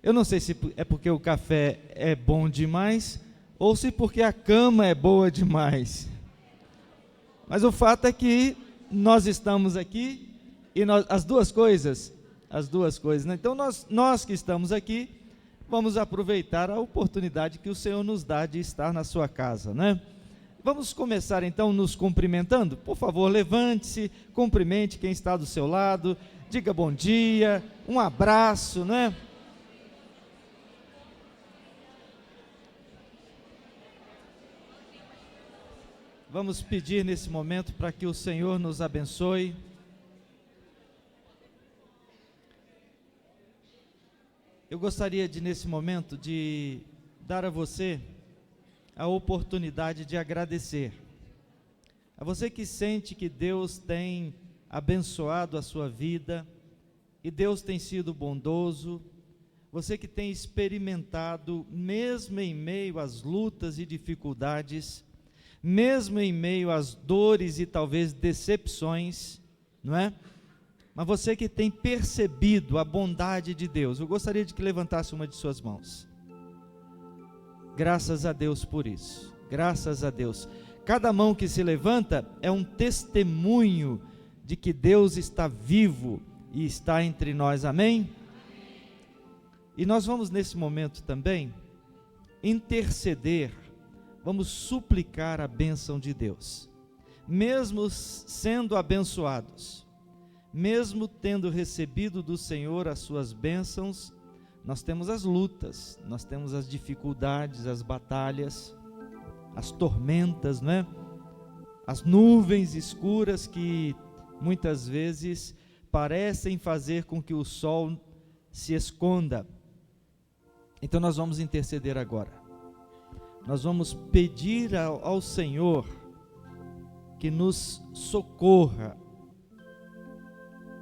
Eu não sei se é porque o café é bom demais ou se porque a cama é boa demais. Mas o fato é que nós estamos aqui e as duas coisas, né? Então nós que estamos aqui, vamos aproveitar a oportunidade que o Senhor nos dá de estar na sua casa, né? Vamos começar então nos cumprimentando? Por favor, levante-se, cumprimente quem está do seu lado, diga bom dia, um abraço, né? Vamos pedir nesse momento para que o Senhor nos abençoe. Eu gostaria de, nesse momento, de dar a você a oportunidade de agradecer. A você que sente que Deus tem abençoado a sua vida, e Deus tem sido bondoso, você que tem experimentado, mesmo em meio às lutas e dificuldades, mesmo em meio às dores e talvez decepções, não é? Mas você que tem percebido a bondade de Deus, eu gostaria de que levantasse uma de suas mãos. Graças a Deus por isso, graças a Deus. Cada mão que se levanta é um testemunho de que Deus está vivo e está entre nós, amém? E nós vamos nesse momento também interceder, vamos suplicar a bênção de Deus. Mesmo sendo abençoados, mesmo tendo recebido do Senhor as suas bênçãos, nós temos as lutas, nós temos as dificuldades, as batalhas, as tormentas, não é? As nuvens escuras que muitas vezes parecem fazer com que o sol se esconda. Então nós vamos interceder agora. Nós vamos pedir ao Senhor que nos socorra.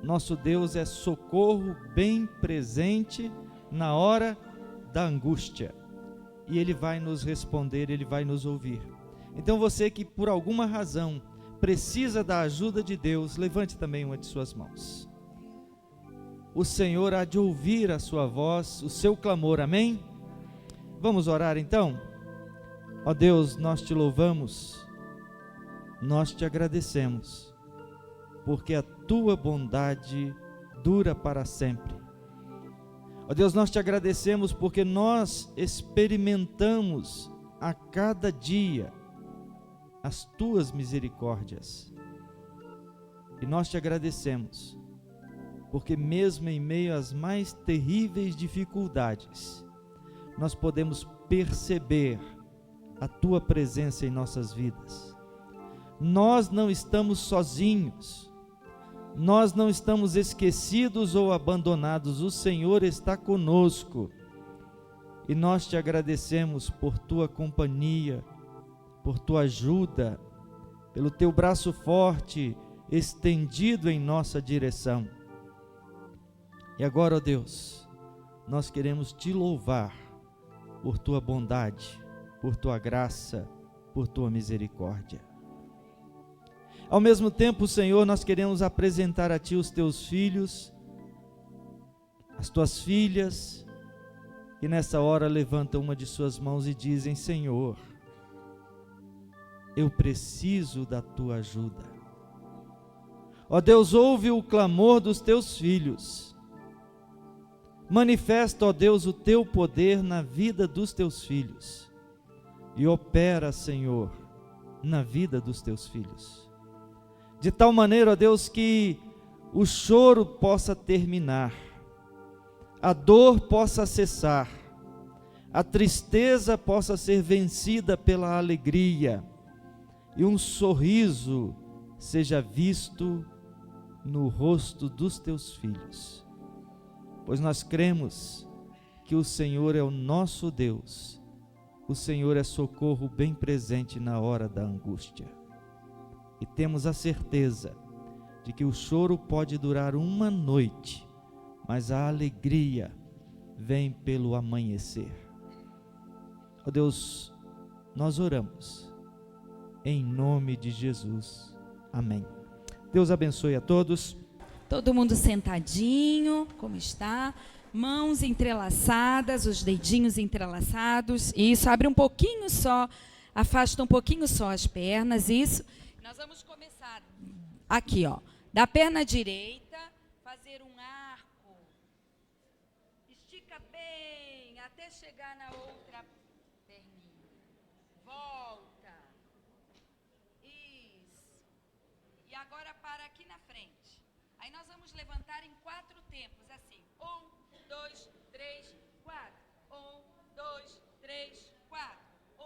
Nosso Deus é socorro bem presente na hora da angústia. E Ele vai nos responder, Ele vai nos ouvir. Então você que por alguma razão precisa da ajuda de Deus, levante também uma de suas mãos. O Senhor há de ouvir a sua voz, o seu clamor, amém? Vamos orar então? Ó Deus, nós te louvamos, nós te agradecemos, porque a tua bondade dura para sempre. Ó Deus, nós te agradecemos porque nós experimentamos a cada dia as tuas misericórdias. E nós te agradecemos, porque mesmo em meio às mais terríveis dificuldades, nós podemos perceber a tua presença em nossas vidas. Nós não estamos sozinhos, nós não estamos esquecidos ou abandonados, o Senhor está conosco, e nós te agradecemos por tua companhia, por tua ajuda, pelo teu braço forte estendido em nossa direção. E agora, ó Deus, nós queremos te louvar por tua bondade, por tua graça, por tua misericórdia. Ao mesmo tempo, Senhor, nós queremos apresentar a Ti os Teus filhos, as Tuas filhas, que nessa hora levantam uma de suas mãos e dizem: Senhor, eu preciso da Tua ajuda. Ó Deus, ouve o clamor dos Teus filhos. Manifesta, ó Deus, o Teu poder na vida dos Teus filhos. E opera, Senhor, na vida dos Teus filhos. De tal maneira, ó Deus, que o choro possa terminar, a dor possa cessar, a tristeza possa ser vencida pela alegria, e um sorriso seja visto no rosto dos Teus filhos. Pois nós cremos que o Senhor é o nosso Deus, o Senhor é socorro bem presente na hora da angústia. E temos a certeza de que o choro pode durar uma noite, mas a alegria vem pelo amanhecer. Ó Deus, nós oramos, em nome de Jesus. Amém. Deus abençoe a todos. Todo mundo sentadinho, como está? Mãos entrelaçadas, os dedinhos entrelaçados. Isso, abre um pouquinho só, afasta um pouquinho só as pernas, isso. Nós vamos começar aqui, ó, da perna direita, fazer um arco. Estica bem até chegar na outra perninha. Volta. Isso. E agora para aqui na frente. Aí nós vamos levantar em 4 tempos, assim. 1, 2, 3, 4. 1, 2, 3, 4. 1,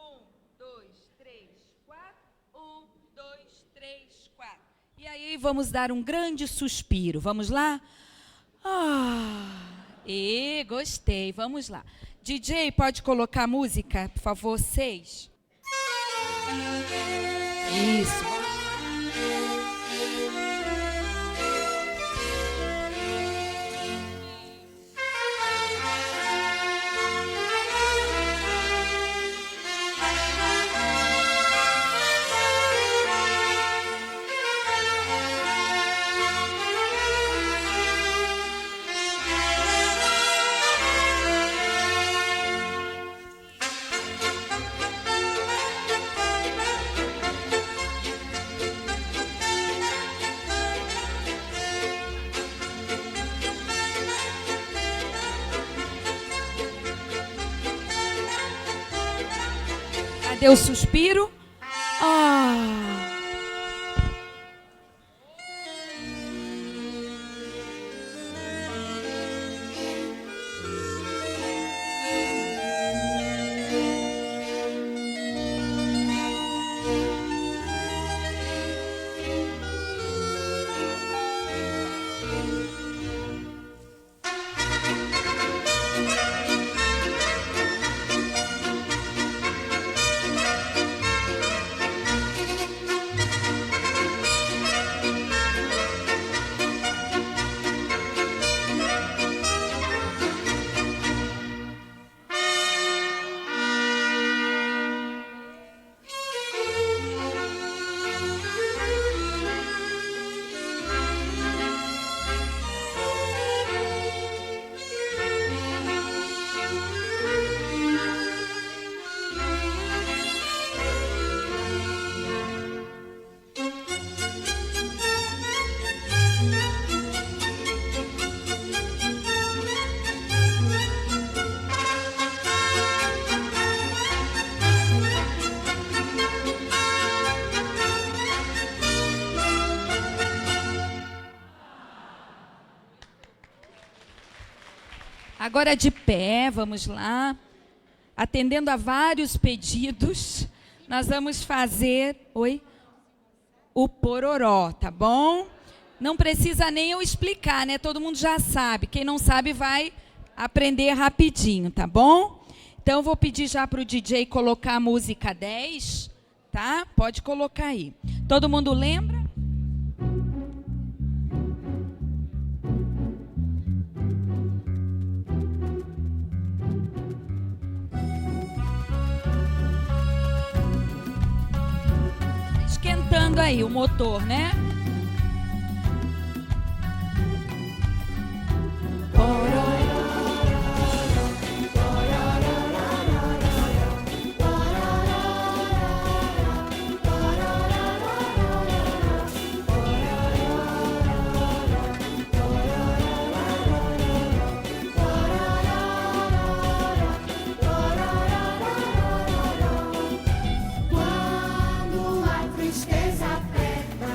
2, 3, 4. 1, 2, 3, 4. E aí vamos dar um grande suspiro. Vamos lá? Gostei. Vamos lá. DJ, pode colocar a música, por favor, 6. Isso. Cadê o suspiro? Agora de pé, vamos lá. Atendendo a vários pedidos, nós vamos fazer, o pororó, tá bom? Não precisa nem eu explicar, né? Todo mundo já sabe. Quem não sabe vai aprender rapidinho, tá bom? Então, eu vou pedir já para o DJ colocar a música 10, tá? Pode colocar aí. Todo mundo lembra? Esquentando aí o motor, né? Quando a tristeza aperta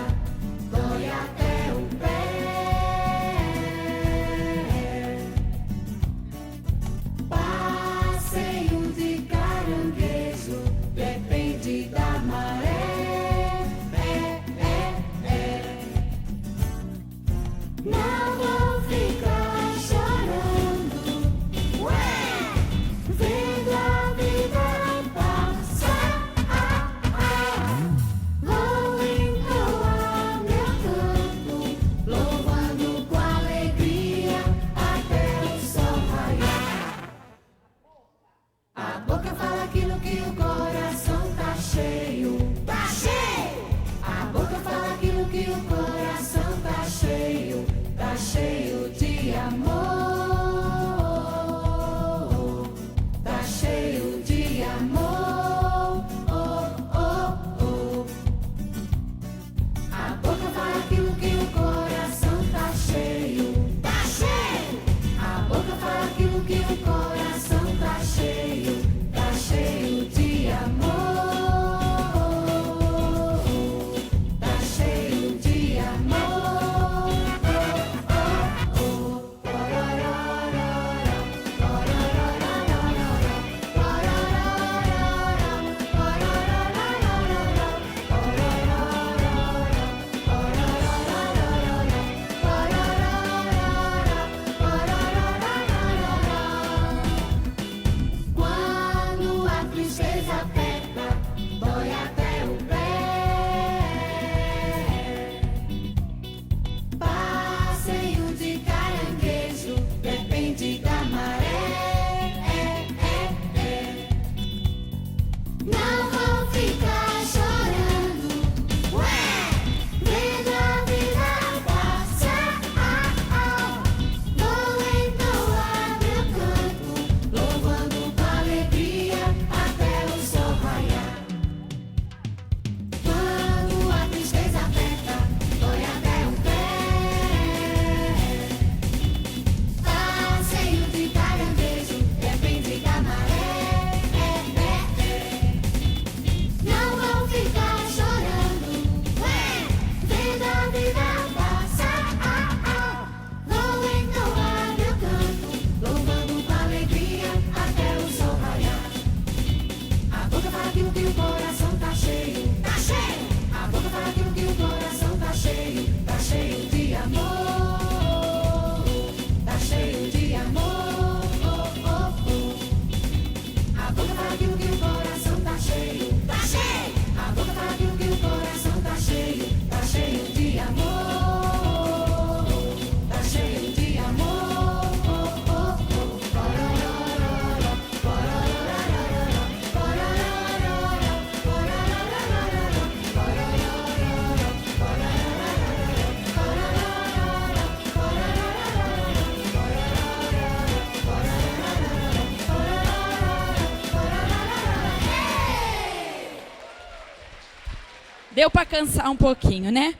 Deu para cansar um pouquinho, né?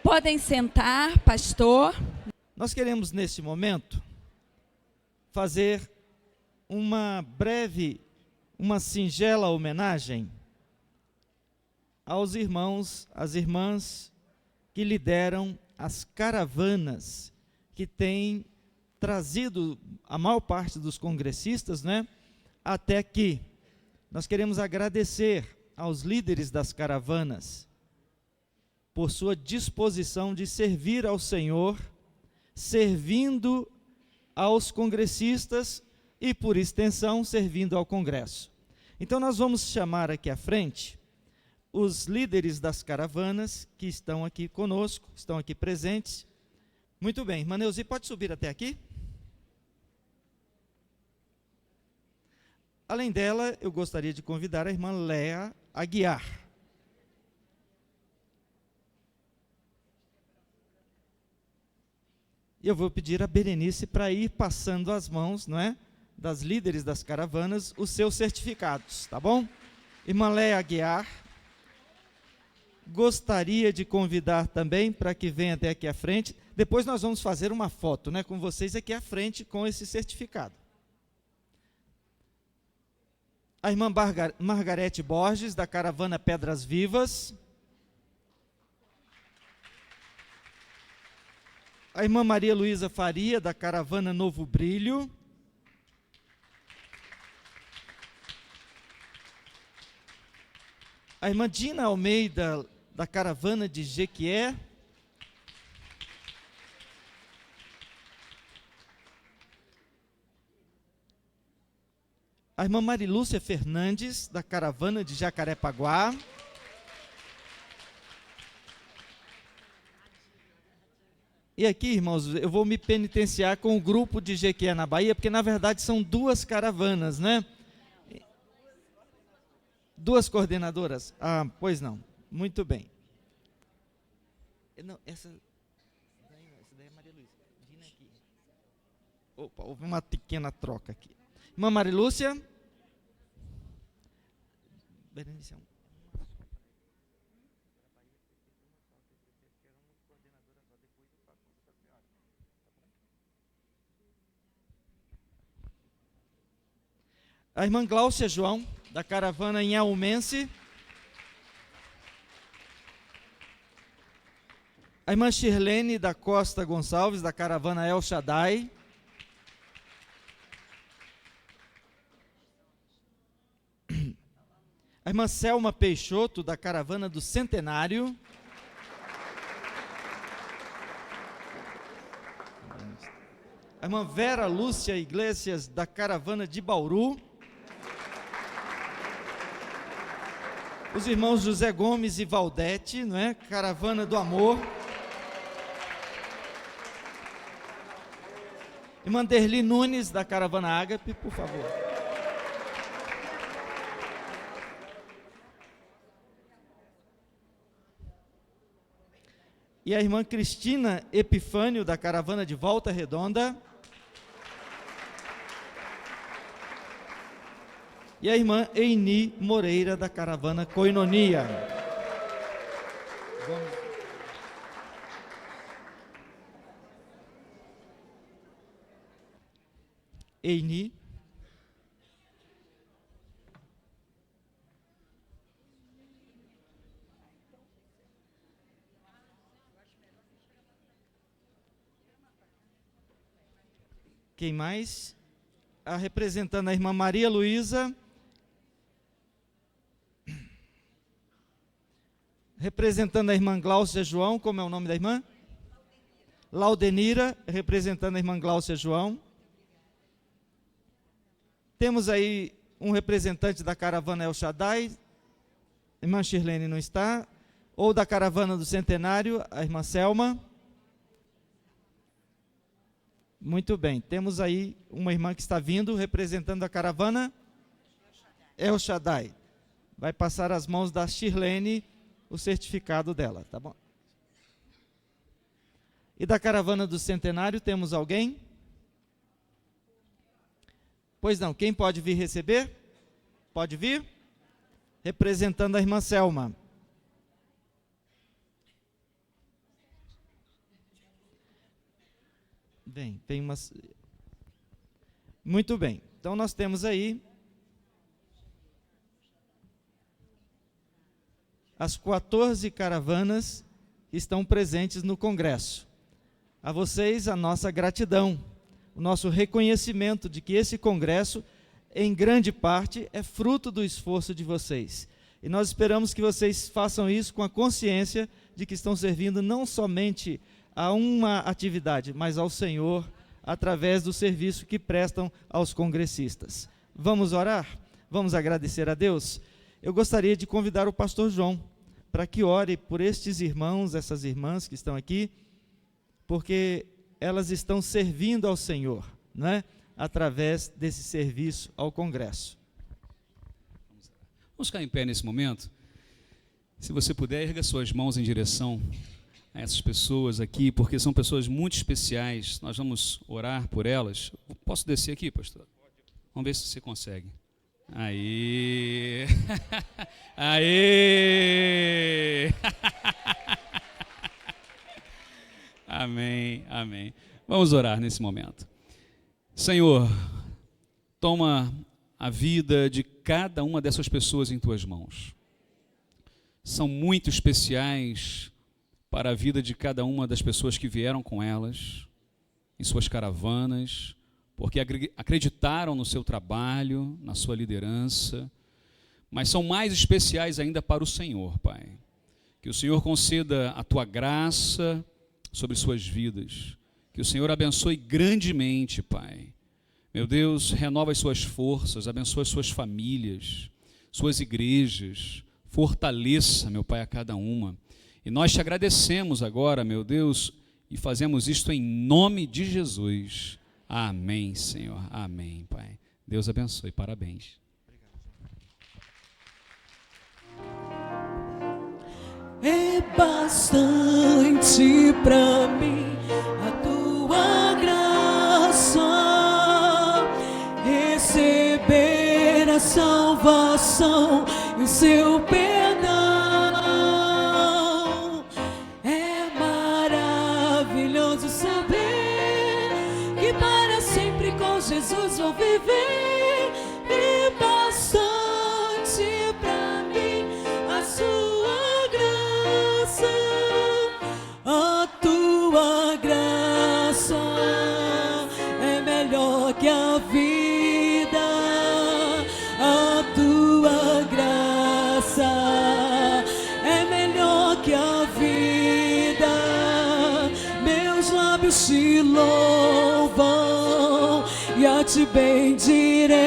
Podem sentar, pastor. Nós queremos, neste momento, fazer uma breve, uma singela homenagem aos irmãos, às irmãs que lideram as caravanas que têm trazido a maior parte dos congressistas, né, até aqui. Nós queremos agradecer aos líderes das caravanas por sua disposição de servir ao Senhor, servindo aos congressistas e, por extensão, servindo ao Congresso. Então, nós vamos chamar aqui à frente os líderes das caravanas que estão aqui conosco, estão aqui presentes. Muito bem, irmã Neuzi, pode subir até aqui? Além dela, eu gostaria de convidar a irmã Léa Aguiar. E eu vou pedir a Berenice para ir passando as mãos, não é, das líderes das caravanas, os seus certificados, tá bom? Irmã Léa Aguiar, gostaria de convidar também para que venha até aqui à frente. Depois nós vamos fazer uma foto, né, com vocês aqui à frente com esse certificado. A irmã Margarete Borges, da caravana Pedras Vivas. A irmã Maria Luísa Faria, da caravana Novo Brilho. A irmã Dina Almeida, da caravana de Jequié. A irmã Marilúcia Fernandes, da caravana de Jacarepaguá. E aqui, irmãos, eu vou me penitenciar com o grupo de Jequié na Bahia, porque na verdade são duas caravanas, né? Duas coordenadoras? Ah, pois não. Muito bem. Não, essa daí é Maria Lúcia. Dina aqui. Opa, houve uma pequena troca aqui. Irmã Marilúcia. Berenice. A irmã Gláucia João, da caravana Inhaumense. A irmã Shirlene da Costa Gonçalves, da caravana El Shaddai. A irmã Selma Peixoto, da caravana do Centenário. A irmã Vera Lúcia Iglesias, da caravana de Bauru. Os irmãos José Gomes e Valdete, não é? Caravana do Amor. Irmã Derli Nunes, da caravana Ágape, por favor. E a irmã Cristina Epifânio, da caravana de Volta Redonda. E a irmã Eini Moreira, da caravana Koinonia. Eini. Quem mais? Representando a irmã Maria Luísa. Representando a irmã Gláucia João, como é o nome da irmã? Laudenira, representando a irmã Gláucia João. Temos aí um representante da caravana El Shaddai, a irmã Shirlene não está, ou da caravana do Centenário, a irmã Selma. Muito bem, temos aí uma irmã que está vindo, representando a caravana El Shaddai. Vai passar às mãos da Shirlene o certificado dela, tá bom? E da caravana do Centenário, temos alguém? Pois não, quem pode vir receber? Pode vir? Representando a irmã Selma. Vem umas... Muito bem. Então nós temos aí as 14 caravanas que estão presentes no Congresso. A vocês a nossa gratidão, o nosso reconhecimento de que esse Congresso, em grande parte, é fruto do esforço de vocês. E nós esperamos que vocês façam isso com a consciência de que estão servindo não somente a uma atividade, mas ao Senhor, através do serviço que prestam aos congressistas. Vamos orar? Vamos agradecer a Deus? Eu gostaria de convidar o pastor João para que ore por estes irmãos, essas irmãs que estão aqui, porque elas estão servindo ao Senhor, não é? Através desse serviço ao Congresso. Vamos ficar em pé nesse momento. Se você puder, erga suas mãos em direção a essas pessoas aqui, porque são pessoas muito especiais. Nós vamos orar por elas. Posso descer aqui, pastor? Vamos ver se você consegue. Aí. Aê! Amém, amém. Vamos orar nesse momento. Senhor, toma a vida de cada uma dessas pessoas em tuas mãos. São muito especiais para a vida de cada uma das pessoas que vieram com elas, em suas caravanas, porque acreditaram no seu trabalho, na sua liderança, mas são mais especiais ainda para o Senhor, Pai. Que o Senhor conceda a tua graça sobre suas vidas, que o Senhor abençoe grandemente, Pai. Meu Deus, renova as suas forças, abençoe as suas famílias, suas igrejas, fortaleça, meu Pai, a cada uma. E nós te agradecemos agora, meu Deus, e fazemos isto em nome de Jesus. Amém, Senhor. Amém, Pai. Deus abençoe. Parabéns. É bastante para mim a tua graça, receber a salvação e o seu perdão. É maravilhoso saber que para sempre com Jesus vou viver. É bastante para mim a sua graça, a tua graça é melhor que a vida, a tua graça é melhor que a vida. Meus lábios te louvam e a ti bendirei.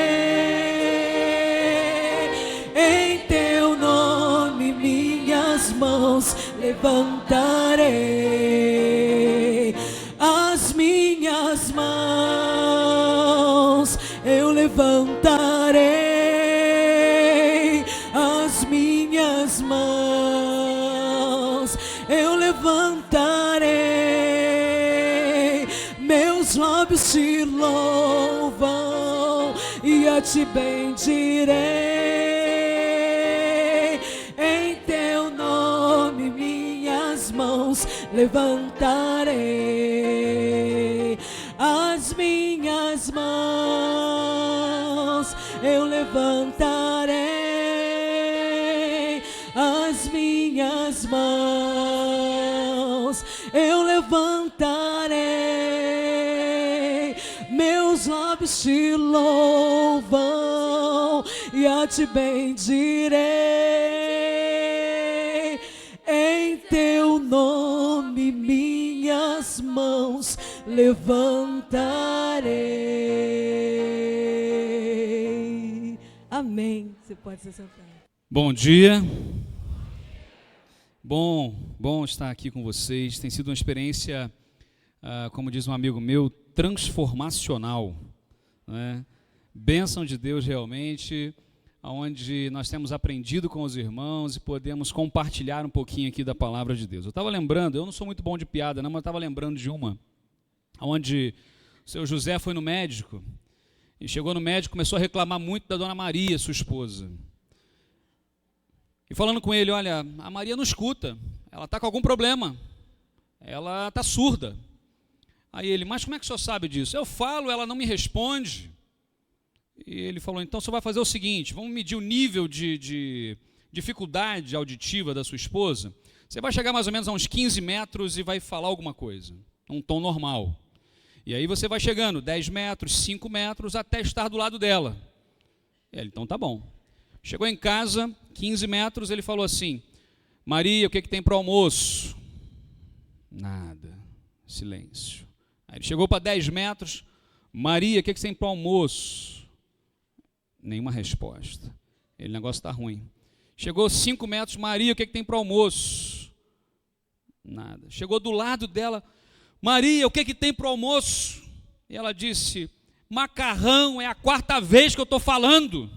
Em teu nome minhas mãos levantarei. As minhas mãos eu levantarei. As minhas mãos eu levantarei. Meus lábios te louvam e a ti bendirei. Em teu nome minhas mãos levantarei. As minhas mãos eu levantarei. As minhas mãos eu levantarei. Meus lábios te louvam e a ti bendirei. Em teu nome minhas mãos levantarei. Amém. Você pode se sentar. Bom dia. Bom estar aqui com vocês. Tem sido uma experiência, como diz um amigo meu, transformacional, né? Bênção de Deus realmente, onde nós temos aprendido com os irmãos e podemos compartilhar um pouquinho aqui da palavra de Deus. Eu estava lembrando, eu não sou muito bom de piada, não, mas eu estava lembrando de uma, onde o seu José foi no médico, e chegou no médico, começou a reclamar muito da dona Maria, sua esposa. E falando com ele, olha, a Maria não escuta, ela está com algum problema, ela está surda. Aí ele, mas como é que o senhor sabe disso? Eu falo, ela não me responde. E ele falou, então o senhor vai fazer o seguinte, vamos medir o nível de dificuldade auditiva da sua esposa. Você vai chegar mais ou menos a uns 15 metros e vai falar alguma coisa, um tom normal. E aí você vai chegando 10 metros, 5 metros, até estar do lado dela. Ele, então tá bom. Chegou em casa, 15 metros, ele falou assim, Maria, o que tem para o almoço? Nada, silêncio. Aí ele chegou para 10 metros, Maria, o que tem para o almoço? Nenhuma resposta. O negócio está ruim. Chegou 5 metros, Maria, o que tem para o almoço? Nada. Chegou do lado dela, Maria, o que tem para o almoço? E ela disse, macarrão, é a 4ª vez que eu estou falando.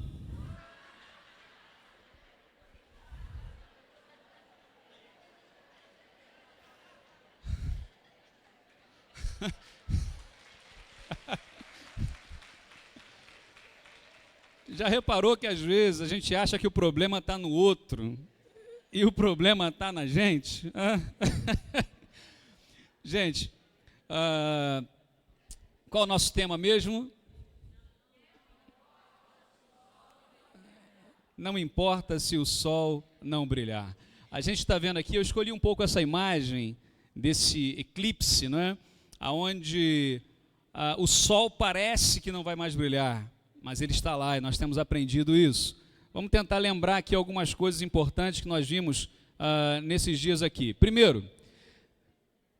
Já reparou que às vezes a gente acha que o problema está no outro e o problema está na gente? Gente, qual é o nosso tema mesmo? Não importa se o sol não brilhar. A gente está vendo aqui, eu escolhi um pouco essa imagem desse eclipse, não é? Onde o sol parece que não vai mais brilhar, mas ele está lá e nós temos aprendido isso. Vamos tentar lembrar aqui algumas coisas importantes que nós vimos nesses dias aqui. Primeiro,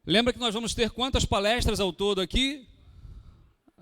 lembra que nós vamos ter quantas palestras ao todo aqui?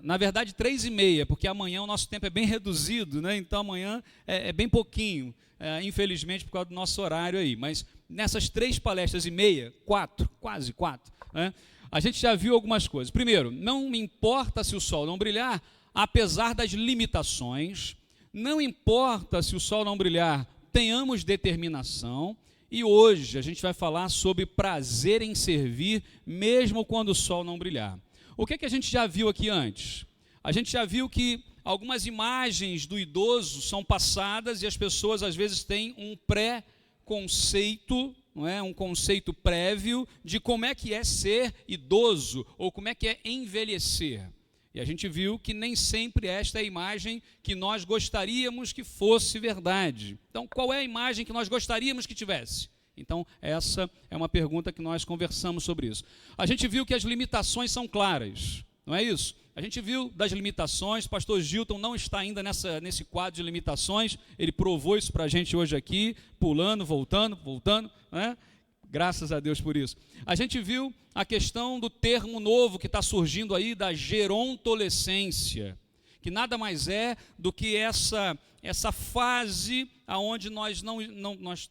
Na verdade, 3h30, porque amanhã o nosso tempo é bem reduzido, né? Então amanhã é bem pouquinho, infelizmente por causa do nosso horário aí. Mas nessas 3 palestras e meia, 4, quase 4, né? A gente já viu algumas coisas. Primeiro, não me importa se o sol não brilhar, apesar das limitações, não importa se o sol não brilhar, tenhamos determinação. E hoje a gente vai falar sobre prazer em servir, mesmo quando o sol não brilhar. O que a gente já viu aqui antes? A gente já viu que algumas imagens do idoso são passadas e as pessoas às vezes têm um pré-conceito, não é? Um conceito prévio de como é que é ser idoso ou como é que é envelhecer. E a gente viu que nem sempre esta é a imagem que nós gostaríamos que fosse verdade. Então, qual é a imagem que nós gostaríamos que tivesse? Então, essa é uma pergunta que nós conversamos sobre isso. A gente viu que as limitações são claras, não é isso? A gente viu das limitações, o pastor Gilton não está ainda nesse quadro de limitações, ele provou isso para a gente hoje aqui, pulando, voltando, né? Graças a Deus por isso. A gente viu a questão do termo novo que está surgindo aí, da gerontolescência, que nada mais é do que essa fase onde nós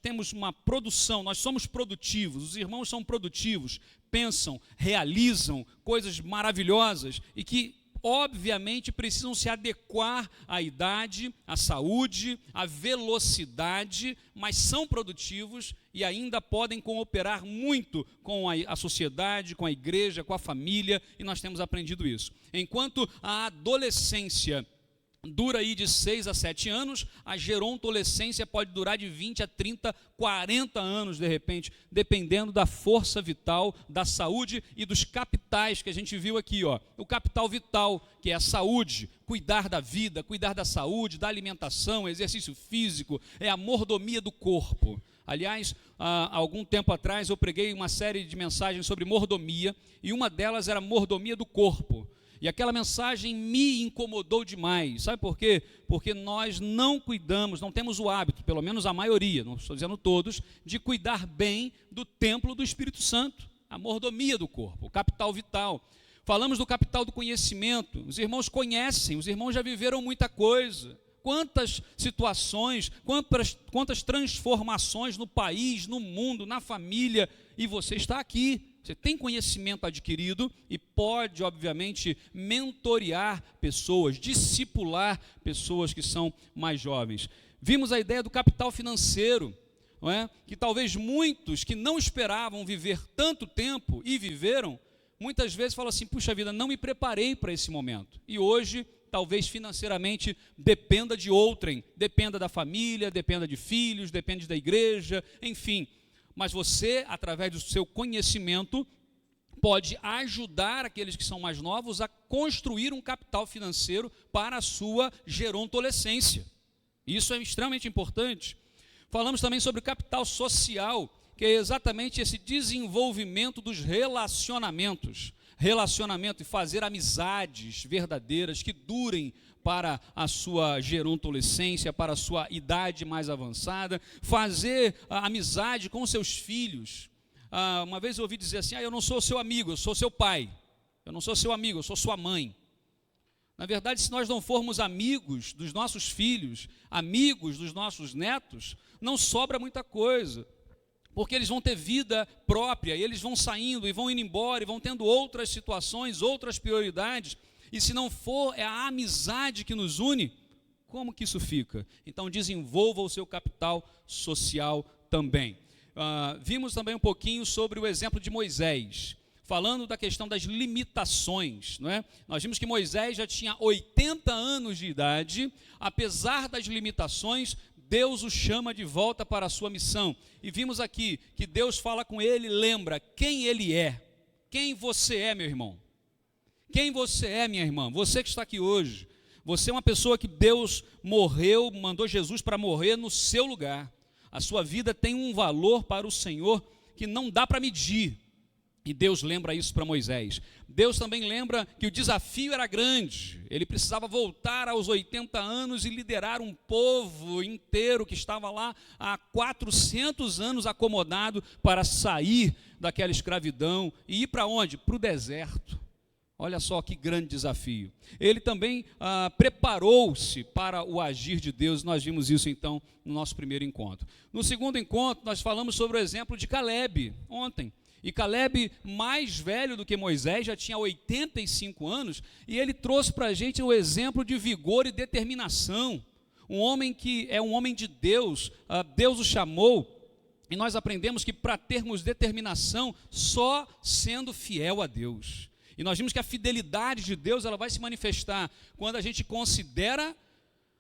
temos uma produção, nós somos produtivos, os irmãos são produtivos, pensam, realizam coisas maravilhosas e que obviamente precisam se adequar à idade, à saúde, à velocidade, mas são produtivos e ainda podem cooperar muito com a sociedade, com a igreja, com a família, e nós temos aprendido isso. Enquanto a adolescência dura aí de 6 a 7 anos, a gerontolescência pode durar de 20 a 30, 40 anos, de repente, dependendo da força vital, da saúde e dos capitais que a gente viu aqui, ó. O capital vital, que é a saúde, cuidar da vida, cuidar da saúde, da alimentação, exercício físico, é a mordomia do corpo. Aliás, há algum tempo atrás eu preguei uma série de mensagens sobre mordomia, e uma delas era mordomia do corpo. E aquela mensagem me incomodou demais. Sabe por quê? Porque nós não cuidamos, não temos o hábito, pelo menos a maioria, não estou dizendo todos, de cuidar bem do templo do Espírito Santo, a mordomia do corpo, o capital vital. Falamos do capital do conhecimento. Os irmãos conhecem, os irmãos já viveram muita coisa. Quantas situações, quantas transformações no país, no mundo, na família, e você está aqui. Você tem conhecimento adquirido e pode, obviamente, mentorear pessoas, discipular pessoas que são mais jovens. Vimos a ideia do capital financeiro, não é? Que talvez muitos que não esperavam viver tanto tempo e viveram, muitas vezes falam assim, puxa vida, não me preparei para esse momento. E hoje, talvez financeiramente, dependa de outrem, dependa da família, dependa de filhos, depende da igreja, enfim. Mas você, através do seu conhecimento, pode ajudar aqueles que são mais novos a construir um capital financeiro para a sua gerontolescência. Isso é extremamente importante. Falamos também sobre o capital social, que é exatamente esse desenvolvimento dos relacionamentos. Relacionamento e fazer amizades verdadeiras que durem para a sua gerontolescência, para a sua idade mais avançada. Fazer amizade com seus filhos. Uma vez eu ouvi dizer assim, eu não sou seu amigo, eu sou seu pai. Eu não sou seu amigo, eu sou sua mãe. Na verdade, se nós não formos amigos dos nossos filhos, amigos dos nossos netos, não sobra muita coisa. Porque eles vão ter vida própria, e eles vão saindo, e vão indo embora, e vão tendo outras situações, outras prioridades. E se não for a amizade que nos une, como que isso fica? Então desenvolva o seu capital social também. Vimos também um pouquinho sobre o exemplo de Moisés, falando da questão das limitações, não é? Nós vimos que Moisés já tinha 80 anos de idade, apesar das limitações, Deus o chama de volta para a sua missão. E vimos aqui que Deus fala com ele, lembra quem ele é, quem você é, meu irmão, quem você é, minha irmã, você que está aqui hoje. Você é uma pessoa que Deus morreu, mandou Jesus para morrer no seu lugar. A sua vida tem um valor para o Senhor que não dá para medir. E Deus lembra isso para Moisés. Deus também lembra que o desafio era grande. Ele precisava voltar aos 80 anos e liderar um povo inteiro que estava lá há 400 anos acomodado para sair daquela escravidão e ir para onde? Para o deserto. Olha só que grande desafio. Ele também preparou-se para o agir de Deus. Nós vimos isso então no nosso primeiro encontro. No segundo encontro nós falamos sobre o exemplo de Caleb ontem. E Caleb, mais velho do que Moisés, já tinha 85 anos, e ele trouxe para a gente o exemplo de vigor e determinação. Um homem que é um homem de Deus, Deus o chamou, e nós aprendemos que para termos determinação, só sendo fiel a Deus. E nós vimos que a fidelidade de Deus ela vai se manifestar quando a gente considera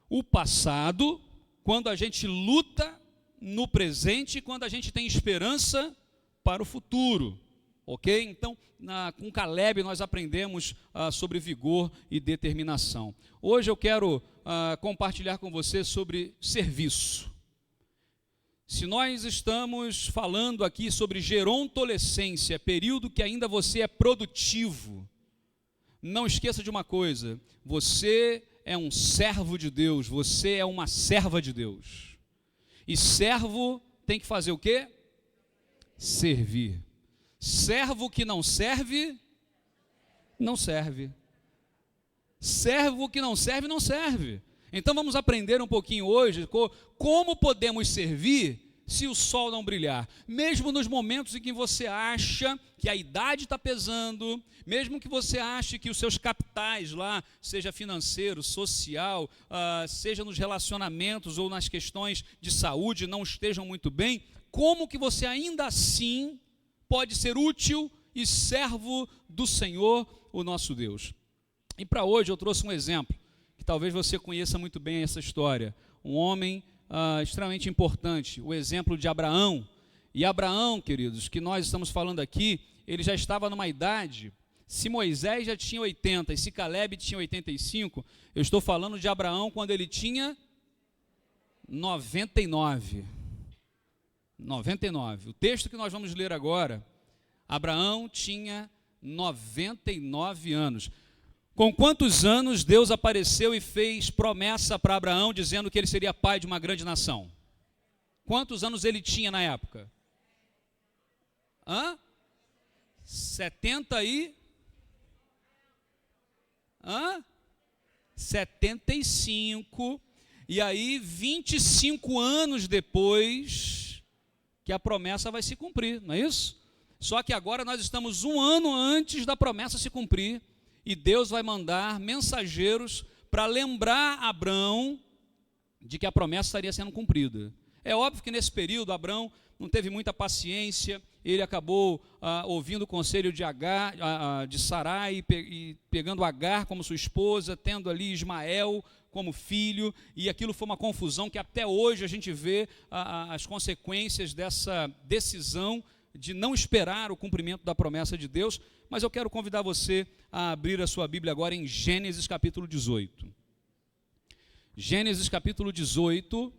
o passado, quando a gente luta no presente, quando a gente tem esperança para o futuro, ok? Então, com Caleb nós aprendemos sobre vigor e determinação. Hoje eu quero compartilhar com você sobre serviço. Se nós estamos falando aqui sobre gerontolescência, período que ainda você é produtivo, não esqueça de uma coisa, você é um servo de Deus, você é uma serva de Deus. E servo tem que fazer o quê? Servir. Servo que não serve, não serve. Servo que não serve, não serve. Então vamos aprender um pouquinho hoje como podemos servir se o sol não brilhar. Mesmo nos momentos em que você acha que a idade está pesando, mesmo que você ache que os seus capitais lá, seja financeiro, social, seja nos relacionamentos ou nas questões de saúde, não estejam muito bem, como que você ainda assim pode ser útil e servo do Senhor, o nosso Deus. E para hoje eu trouxe um exemplo, que talvez você conheça muito bem essa história. Um homem extremamente importante, o exemplo de Abraão. E Abraão, queridos, que nós estamos falando aqui, ele já estava numa idade, se Moisés já tinha 80 e se Caleb tinha 85, eu estou falando de Abraão quando ele tinha 99. 99. O texto que nós vamos ler agora, Abraão tinha 99 anos. Com quantos anos Deus apareceu e fez promessa para Abraão, dizendo que ele seria pai de uma grande nação? Quantos anos ele tinha na época? 75. E aí, 25 anos depois que a promessa vai se cumprir, não é isso? Só que agora nós estamos um ano antes da promessa se cumprir, e Deus vai mandar mensageiros para lembrar Abraão de que a promessa estaria sendo cumprida. É óbvio que nesse período Abraão não teve muita paciência, ele acabou ouvindo o conselho de Sarai e pegando Agar como sua esposa, tendo ali Ismael como filho, e aquilo foi uma confusão que até hoje a gente vê as consequências dessa decisão de não esperar o cumprimento da promessa de Deus, mas eu quero convidar você a abrir a sua Bíblia agora em Gênesis capítulo 18. Gênesis capítulo 18,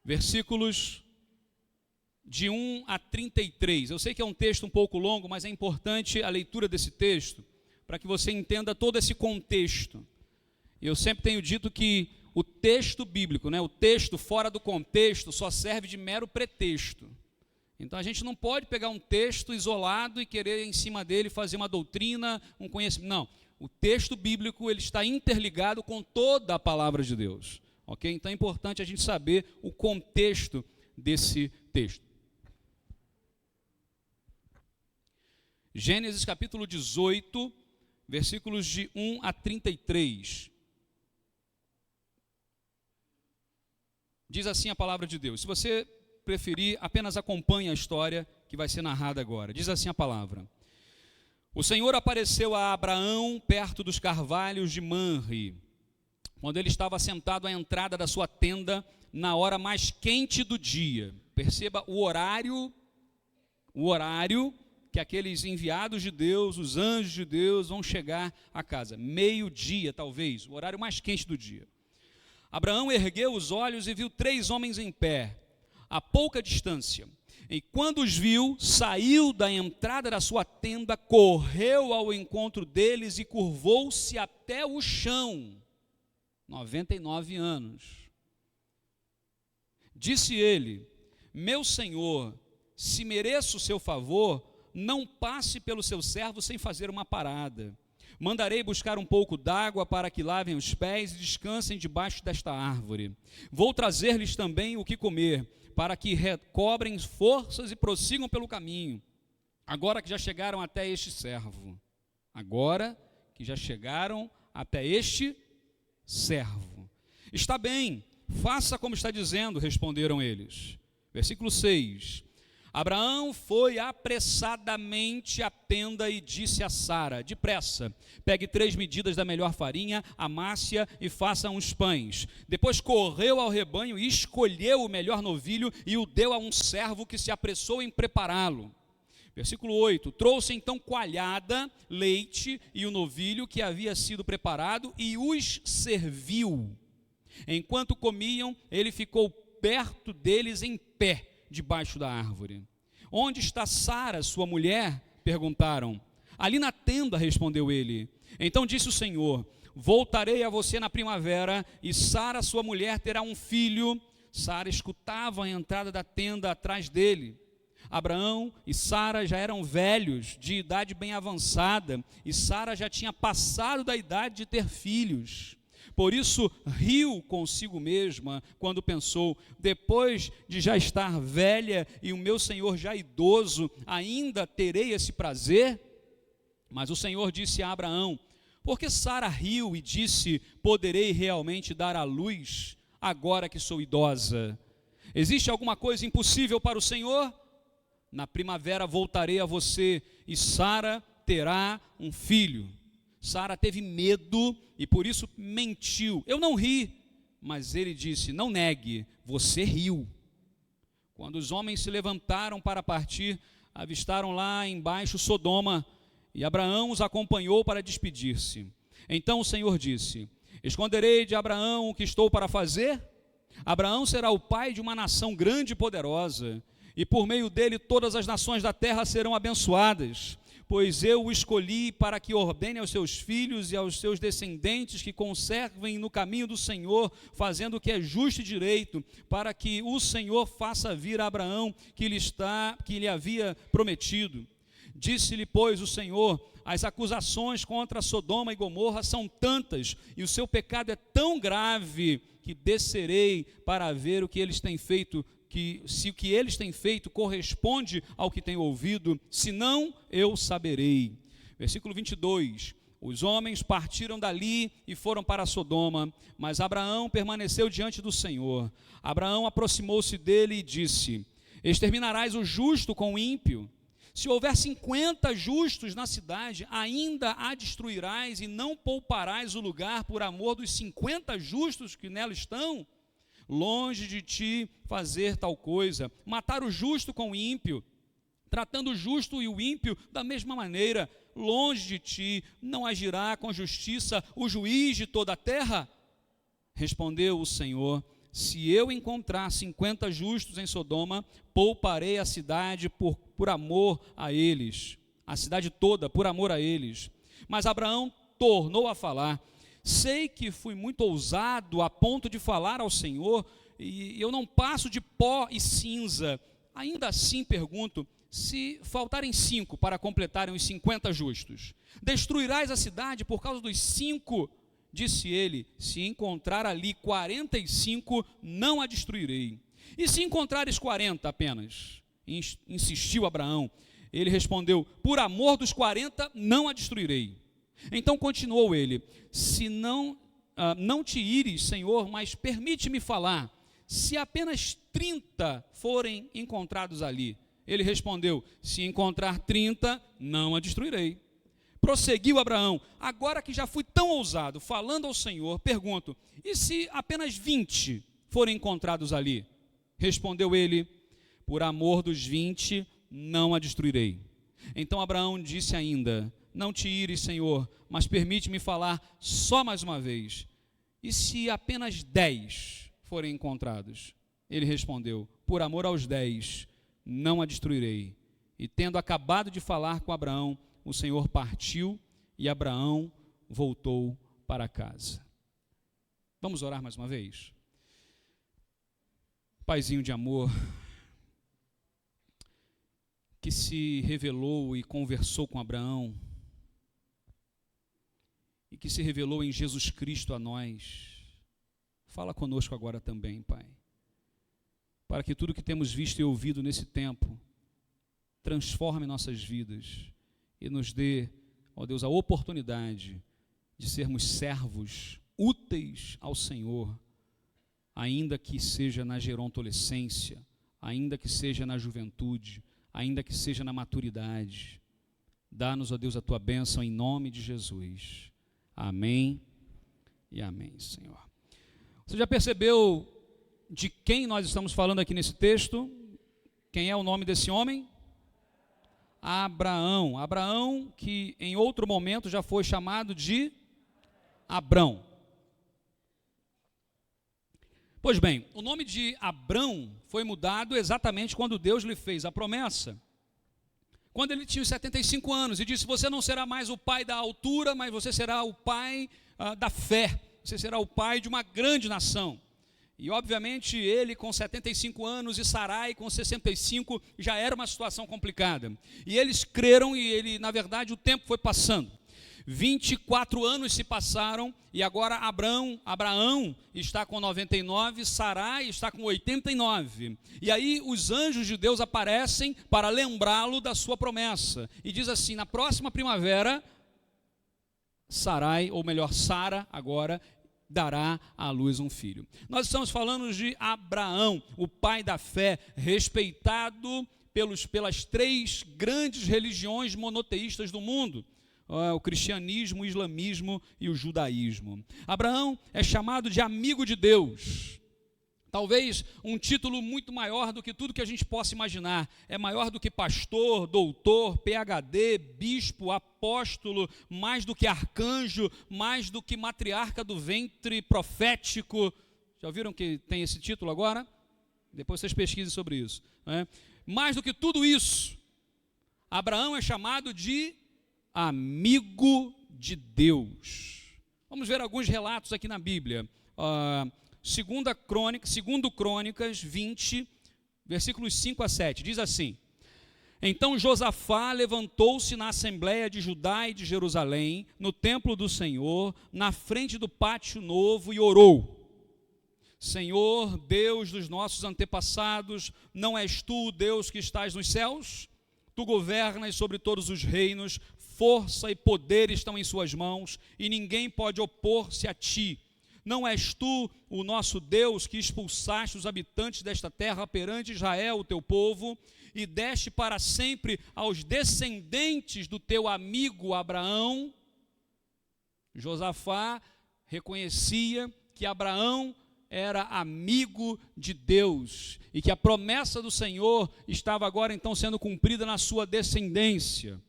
versículos de 1 a 33. Eu sei que é um texto um pouco longo, mas é importante a leitura desse texto, para que você entenda todo esse contexto. Eu sempre tenho dito que o texto bíblico, o texto fora do contexto, só serve de mero pretexto. Então a gente não pode pegar um texto isolado e querer em cima dele fazer uma doutrina, um conhecimento. Não, o texto bíblico ele está interligado com toda a palavra de Deus. Ok? Então é importante a gente saber o contexto desse texto. Gênesis capítulo 18, versículos de 1 a 33. Diz assim a palavra de Deus. Se você preferir, apenas acompanhe a história que vai ser narrada agora. Diz assim a palavra. O Senhor apareceu a Abraão perto dos carvalhos de Manre, quando ele estava sentado à entrada da sua tenda, na hora mais quente do dia. Perceba o horário que aqueles enviados de Deus, os anjos de Deus, vão chegar à casa. Meio-dia, talvez, o horário mais quente do dia. Abraão ergueu os olhos e viu 3 homens em pé, a pouca distância. E quando os viu, saiu da entrada da sua tenda, correu ao encontro deles e curvou-se até o chão. 99 anos. Disse ele: meu senhor, se mereço o seu favor, não passe pelo seu servo sem fazer uma parada. Mandarei buscar um pouco d'água para que lavem os pés e descansem debaixo desta árvore. Vou trazer-lhes também o que comer, para que recobrem forças e prossigam pelo caminho. Agora que já chegaram até este servo. Está bem, faça como está dizendo, responderam eles. Versículo 6. Abraão foi apressadamente à tenda e disse a Sara: depressa, pegue 3 medidas da melhor farinha, amasse-a e faça uns pães. Depois correu ao rebanho e escolheu o melhor novilho e o deu a um servo que se apressou em prepará-lo. Versículo 8, trouxe então coalhada, leite e o novilho que havia sido preparado e os serviu. Enquanto comiam, ele ficou perto deles em pé, debaixo da árvore. Onde está Sara, sua mulher? Perguntaram. Ali na tenda, respondeu ele. Então disse o Senhor: voltarei a você na primavera e Sara, sua mulher, terá um filho. Sara escutava a entrada da tenda atrás dele. Abraão e Sara já eram velhos, de idade bem avançada, e Sara já tinha passado da idade de ter filhos. Por isso riu consigo mesma quando pensou: depois de já estar velha e o meu senhor já idoso, ainda terei esse prazer? Mas o Senhor disse a Abraão: por que Sara riu e disse: poderei realmente dar à luz agora que sou idosa? Existe alguma coisa impossível para o Senhor? Na primavera voltarei a você e Sara terá um filho. Sara teve medo e por isso mentiu. Eu não ri, mas ele disse: não negue, você riu. Quando os homens se levantaram para partir, avistaram lá embaixo Sodoma, e Abraão os acompanhou para despedir-se. Então o Senhor disse: esconderei de Abraão o que estou para fazer? Abraão será o pai de uma nação grande e poderosa, e por meio dele todas as nações da terra serão abençoadas. Pois eu o escolhi para que ordene aos seus filhos e aos seus descendentes que conservem no caminho do Senhor, fazendo o que é justo e direito, para que o Senhor faça vir a Abraão que lhe havia prometido. Disse-lhe, pois, o Senhor: as acusações contra Sodoma e Gomorra são tantas, e o seu pecado é tão grave, que descerei para ver o que eles têm feito, se o que eles têm feito corresponde ao que tenho ouvido, senão eu saberei. Versículo 22, os homens partiram dali e foram para Sodoma, mas Abraão permaneceu diante do Senhor. Abraão aproximou-se dele e disse: exterminarás o justo com o ímpio? Se houver 50 justos na cidade, ainda a destruirás e não pouparás o lugar por amor dos 50 justos que nela estão? longe de ti fazer tal coisa. Matar o justo com o ímpio, tratando o justo e o ímpio da mesma maneira, longe de ti não agirá com justiça o juiz de toda a terra? Respondeu o Senhor: se eu encontrar 50 justos em Sodoma, pouparei a cidade por amor a eles, a cidade toda por amor a eles. Mas Abraão tornou a falar: sei que fui muito ousado a ponto de falar ao Senhor, e eu não passo de pó e cinza. Ainda assim pergunto: se faltarem 5 para completarem os 50 justos, destruirás a cidade por causa dos 5? Disse ele: se encontrar ali 45, não a destruirei. E se encontrares 40 apenas? Insistiu Abraão. Ele respondeu: por amor dos 40, não a destruirei. Então continuou ele: se não te ires, Senhor, mas permite-me falar, se apenas 30 forem encontrados ali. Ele respondeu: se encontrar 30, não a destruirei. Prosseguiu Abraão: agora que já fui tão ousado, falando ao Senhor, pergunto: e se apenas 20 forem encontrados ali? Respondeu ele: por amor dos 20, não a destruirei. Então Abraão disse ainda: não te ires, Senhor, mas permite-me falar só mais uma vez. E se apenas 10 forem encontrados? Ele respondeu: por amor aos 10, não a destruirei. E tendo acabado de falar com Abraão, o Senhor partiu e Abraão voltou para casa. Vamos orar mais uma vez? Paizinho de amor, que se revelou e conversou com Abraão, e que se revelou em Jesus Cristo a nós, fala conosco agora também, Pai, para que tudo que temos visto e ouvido nesse tempo transforme nossas vidas e nos dê, ó Deus, a oportunidade de sermos servos úteis ao Senhor, ainda que seja na gerontolescência, ainda que seja na juventude, ainda que seja na maturidade. Dá-nos, ó Deus, a tua bênção em nome de Jesus. Amém e amém, Senhor. Você já percebeu de quem nós estamos falando aqui nesse texto? Quem é o nome desse homem? Abraão. Abraão, que em outro momento já foi chamado de Abrão. Pois bem, o nome de Abrão foi mudado exatamente quando Deus lhe fez a promessa. Quando ele tinha 75 anos e disse: você não será mais o pai da altura, mas você será o pai da fé. Você será o pai de uma grande nação. E obviamente ele com 75 anos e Sarai com 65 já era uma situação complicada. E eles creram e na verdade o tempo foi passando. 24 anos se passaram e agora Abraão está com 99, Sarai está com 89. E aí os anjos de Deus aparecem para lembrá-lo da sua promessa. E diz assim: na próxima primavera, Sarai, ou melhor, Sara agora, dará à luz um filho. Nós estamos falando de Abraão, o pai da fé, respeitado pelas 3 grandes religiões monoteístas do mundo: o cristianismo, o islamismo e o judaísmo. Abraão é chamado de amigo de Deus. Talvez um título muito maior do que tudo que a gente possa imaginar. É maior do que pastor, doutor, PhD, bispo, apóstolo, mais do que arcanjo, mais do que matriarca do ventre profético. Já ouviram que tem esse título agora? Depois vocês pesquisem sobre isso, né? Mais do que tudo isso, Abraão é chamado de amigo de Deus. Vamos ver alguns relatos aqui na Bíblia. Segundo Crônicas 20, versículos 5 a 7, diz assim: então Josafá levantou-se na assembleia de Judá e de Jerusalém, no templo do Senhor, na frente do pátio novo, e orou: Senhor, Deus dos nossos antepassados, não és tu o Deus que estás nos céus? Tu governas sobre todos os reinos, força e poder estão em suas mãos, e ninguém pode opor-se a ti. Não és tu o nosso Deus que expulsaste os habitantes desta terra perante Israel, o teu povo, e deste para sempre aos descendentes do teu amigo Abraão? Josafá reconhecia que Abraão era amigo de Deus e que a promessa do Senhor estava agora então sendo cumprida na sua descendência.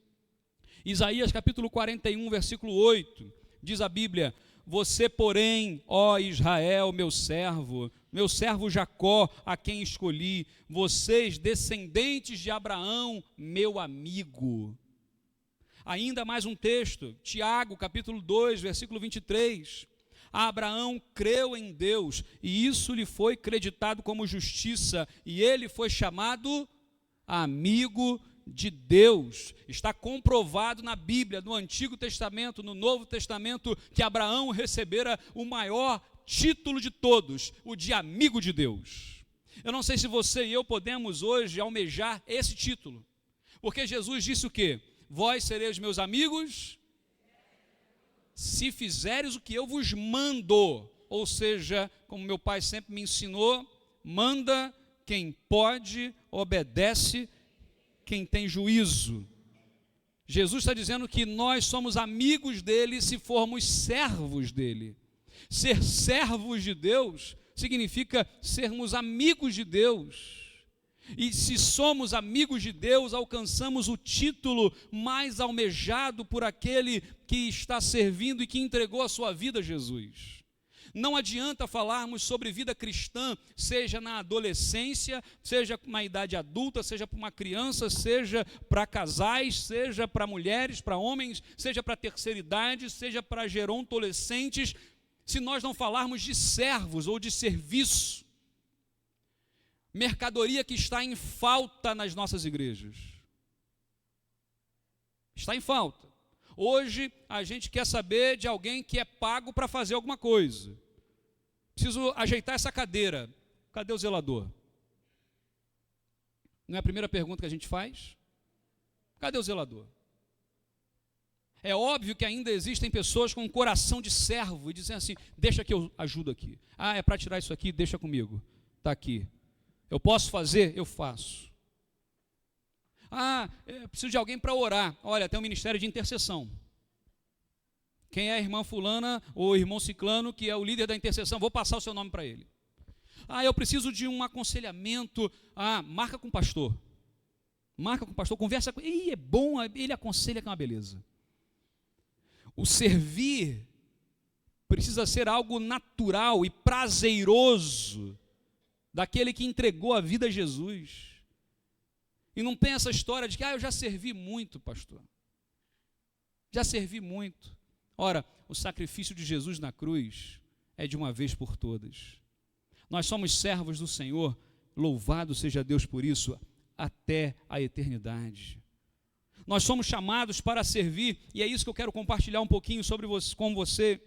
Isaías capítulo 41, versículo 8, diz a Bíblia: você, porém, ó Israel, meu servo Jacó, a quem escolhi, vocês, descendentes de Abraão, meu amigo. Ainda mais um texto, Tiago, capítulo 2, versículo 23. Abraão creu em Deus, e isso lhe foi creditado como justiça, e ele foi chamado amigo de Deus. Está comprovado na Bíblia, no Antigo Testamento, no Novo Testamento, que Abraão recebera o maior título de todos, o de amigo de Deus. Eu não sei se você e eu podemos hoje almejar esse título, porque Jesus disse o quê? Vós sereis meus amigos se fizeres o que eu vos mando. Ou seja, como meu pai sempre me ensinou, manda quem pode, obedece quem tem juízo. Jesus está dizendo que nós somos amigos dele se formos servos dele. Ser servos de Deus significa sermos amigos de Deus. E se somos amigos de Deus, alcançamos o título mais almejado por aquele que está servindo e que entregou a sua vida a Jesus. Não adianta falarmos sobre vida cristã, seja na adolescência, seja na idade adulta, seja para uma criança, seja para casais, seja para mulheres, para homens, seja para terceira idade, seja para gerontolescentes, se nós não falarmos de servos ou de serviço. Mercadoria que está em falta nas nossas igrejas. Está em falta. Hoje a gente quer saber de alguém que é pago para fazer alguma coisa. Preciso ajeitar essa cadeira. Cadê o zelador? Não é a primeira pergunta que a gente faz? Cadê o zelador? É óbvio que ainda existem pessoas com um coração de servo e dizem assim, deixa que eu ajudo aqui. Ah, é para tirar isso aqui, deixa comigo. Está aqui. Eu posso fazer? Eu faço. Ah, eu preciso de alguém para orar. Olha, tem um ministério de intercessão. Quem é a irmã fulana ou o irmão ciclano que é o líder da intercessão? Vou passar o seu nome para ele. Ah, eu preciso de um aconselhamento. Ah, marca com o pastor. Marca com o pastor, conversa com ele. É bom, ele aconselha que é uma beleza. O servir precisa ser algo natural e prazeroso daquele que entregou a vida a Jesus. E não tem essa história de que, eu já servi muito, pastor. Já servi muito. Ora, o sacrifício de Jesus na cruz é de uma vez por todas. Nós somos servos do Senhor, louvado seja Deus por isso, até a eternidade. Nós somos chamados para servir, e é isso que eu quero compartilhar um pouquinho com você.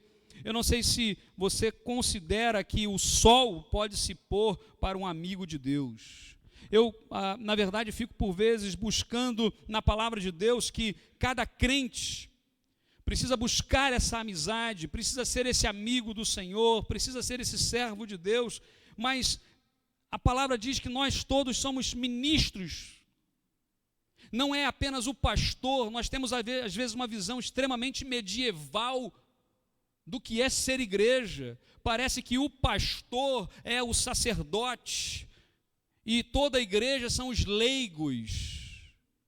Eu não sei se você considera que o sol pode se pôr para um amigo de Deus. Eu, na verdade, fico por vezes buscando na palavra de Deus que cada crente precisa buscar essa amizade, precisa ser esse amigo do Senhor, precisa ser esse servo de Deus, mas a palavra diz que nós todos somos ministros. Não é apenas o pastor, nós temos às vezes uma visão extremamente medieval do que é ser igreja. Parece que o pastor é o sacerdote e toda a igreja são os leigos.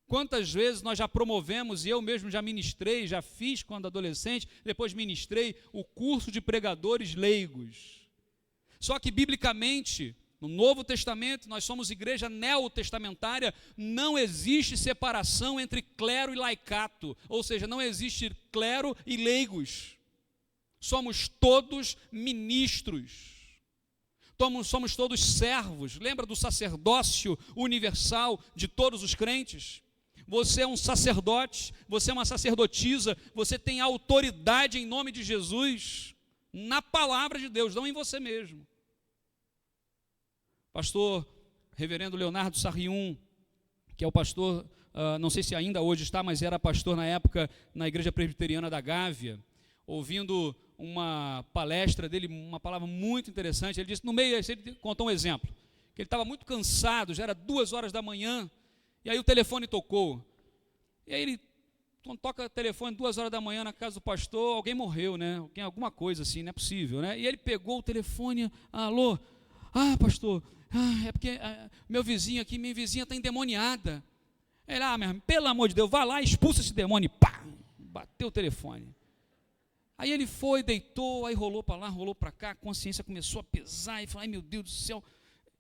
Quantas vezes nós já promovemos, e eu mesmo já ministrei, já fiz quando adolescente, depois ministrei o curso de pregadores leigos. Só que biblicamente, no Novo Testamento, nós somos igreja neotestamentária, não existe separação entre clero e laicato, ou seja, não existe clero e leigos. Somos todos ministros, somos todos servos. Lembra do sacerdócio universal de todos os crentes? Você é um sacerdote, você é uma sacerdotisa, você tem autoridade em nome de Jesus, na palavra de Deus, não em você mesmo. Pastor reverendo Leonardo Sarrium, que é o pastor, não sei se ainda hoje está, mas era pastor na época na igreja presbiteriana da Gávea, ouvindo uma palestra dele, uma palavra muito interessante. Ele disse, no meio, ele contou um exemplo, que ele estava muito cansado, já era 2 horas da manhã, e aí o telefone tocou, e aí ele quando toca o telefone 2 horas da manhã na casa do pastor, alguém morreu, né? Alguma coisa assim, não é possível, né? E ele pegou o telefone, alô, pastor, é porque meu vizinho aqui, minha vizinha está endemoniada. Ele, meu irmão, pelo amor de Deus, vai lá, expulsa esse demônio, pá, bateu o telefone. Aí ele foi, deitou, aí rolou para lá, rolou para cá, a consciência começou a pesar, e falou, ai meu Deus do céu,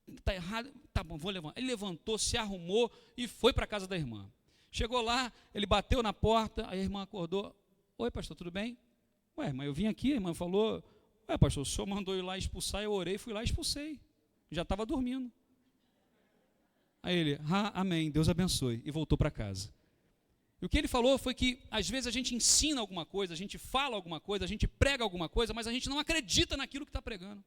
está errado, tá bom, vou levantar. Ele levantou, se arrumou e foi para a casa da irmã. Chegou lá, ele bateu na porta, aí a irmã acordou, oi pastor, tudo bem? Ué, mas eu vim aqui, a irmã falou, pastor, o senhor mandou ir lá expulsar, eu orei, fui lá e expulsei, já estava dormindo. Aí ele, amém, Deus abençoe, e voltou para casa. E o que ele falou foi que, às vezes, a gente ensina alguma coisa, a gente fala alguma coisa, a gente prega alguma coisa, mas a gente não acredita naquilo que está pregando.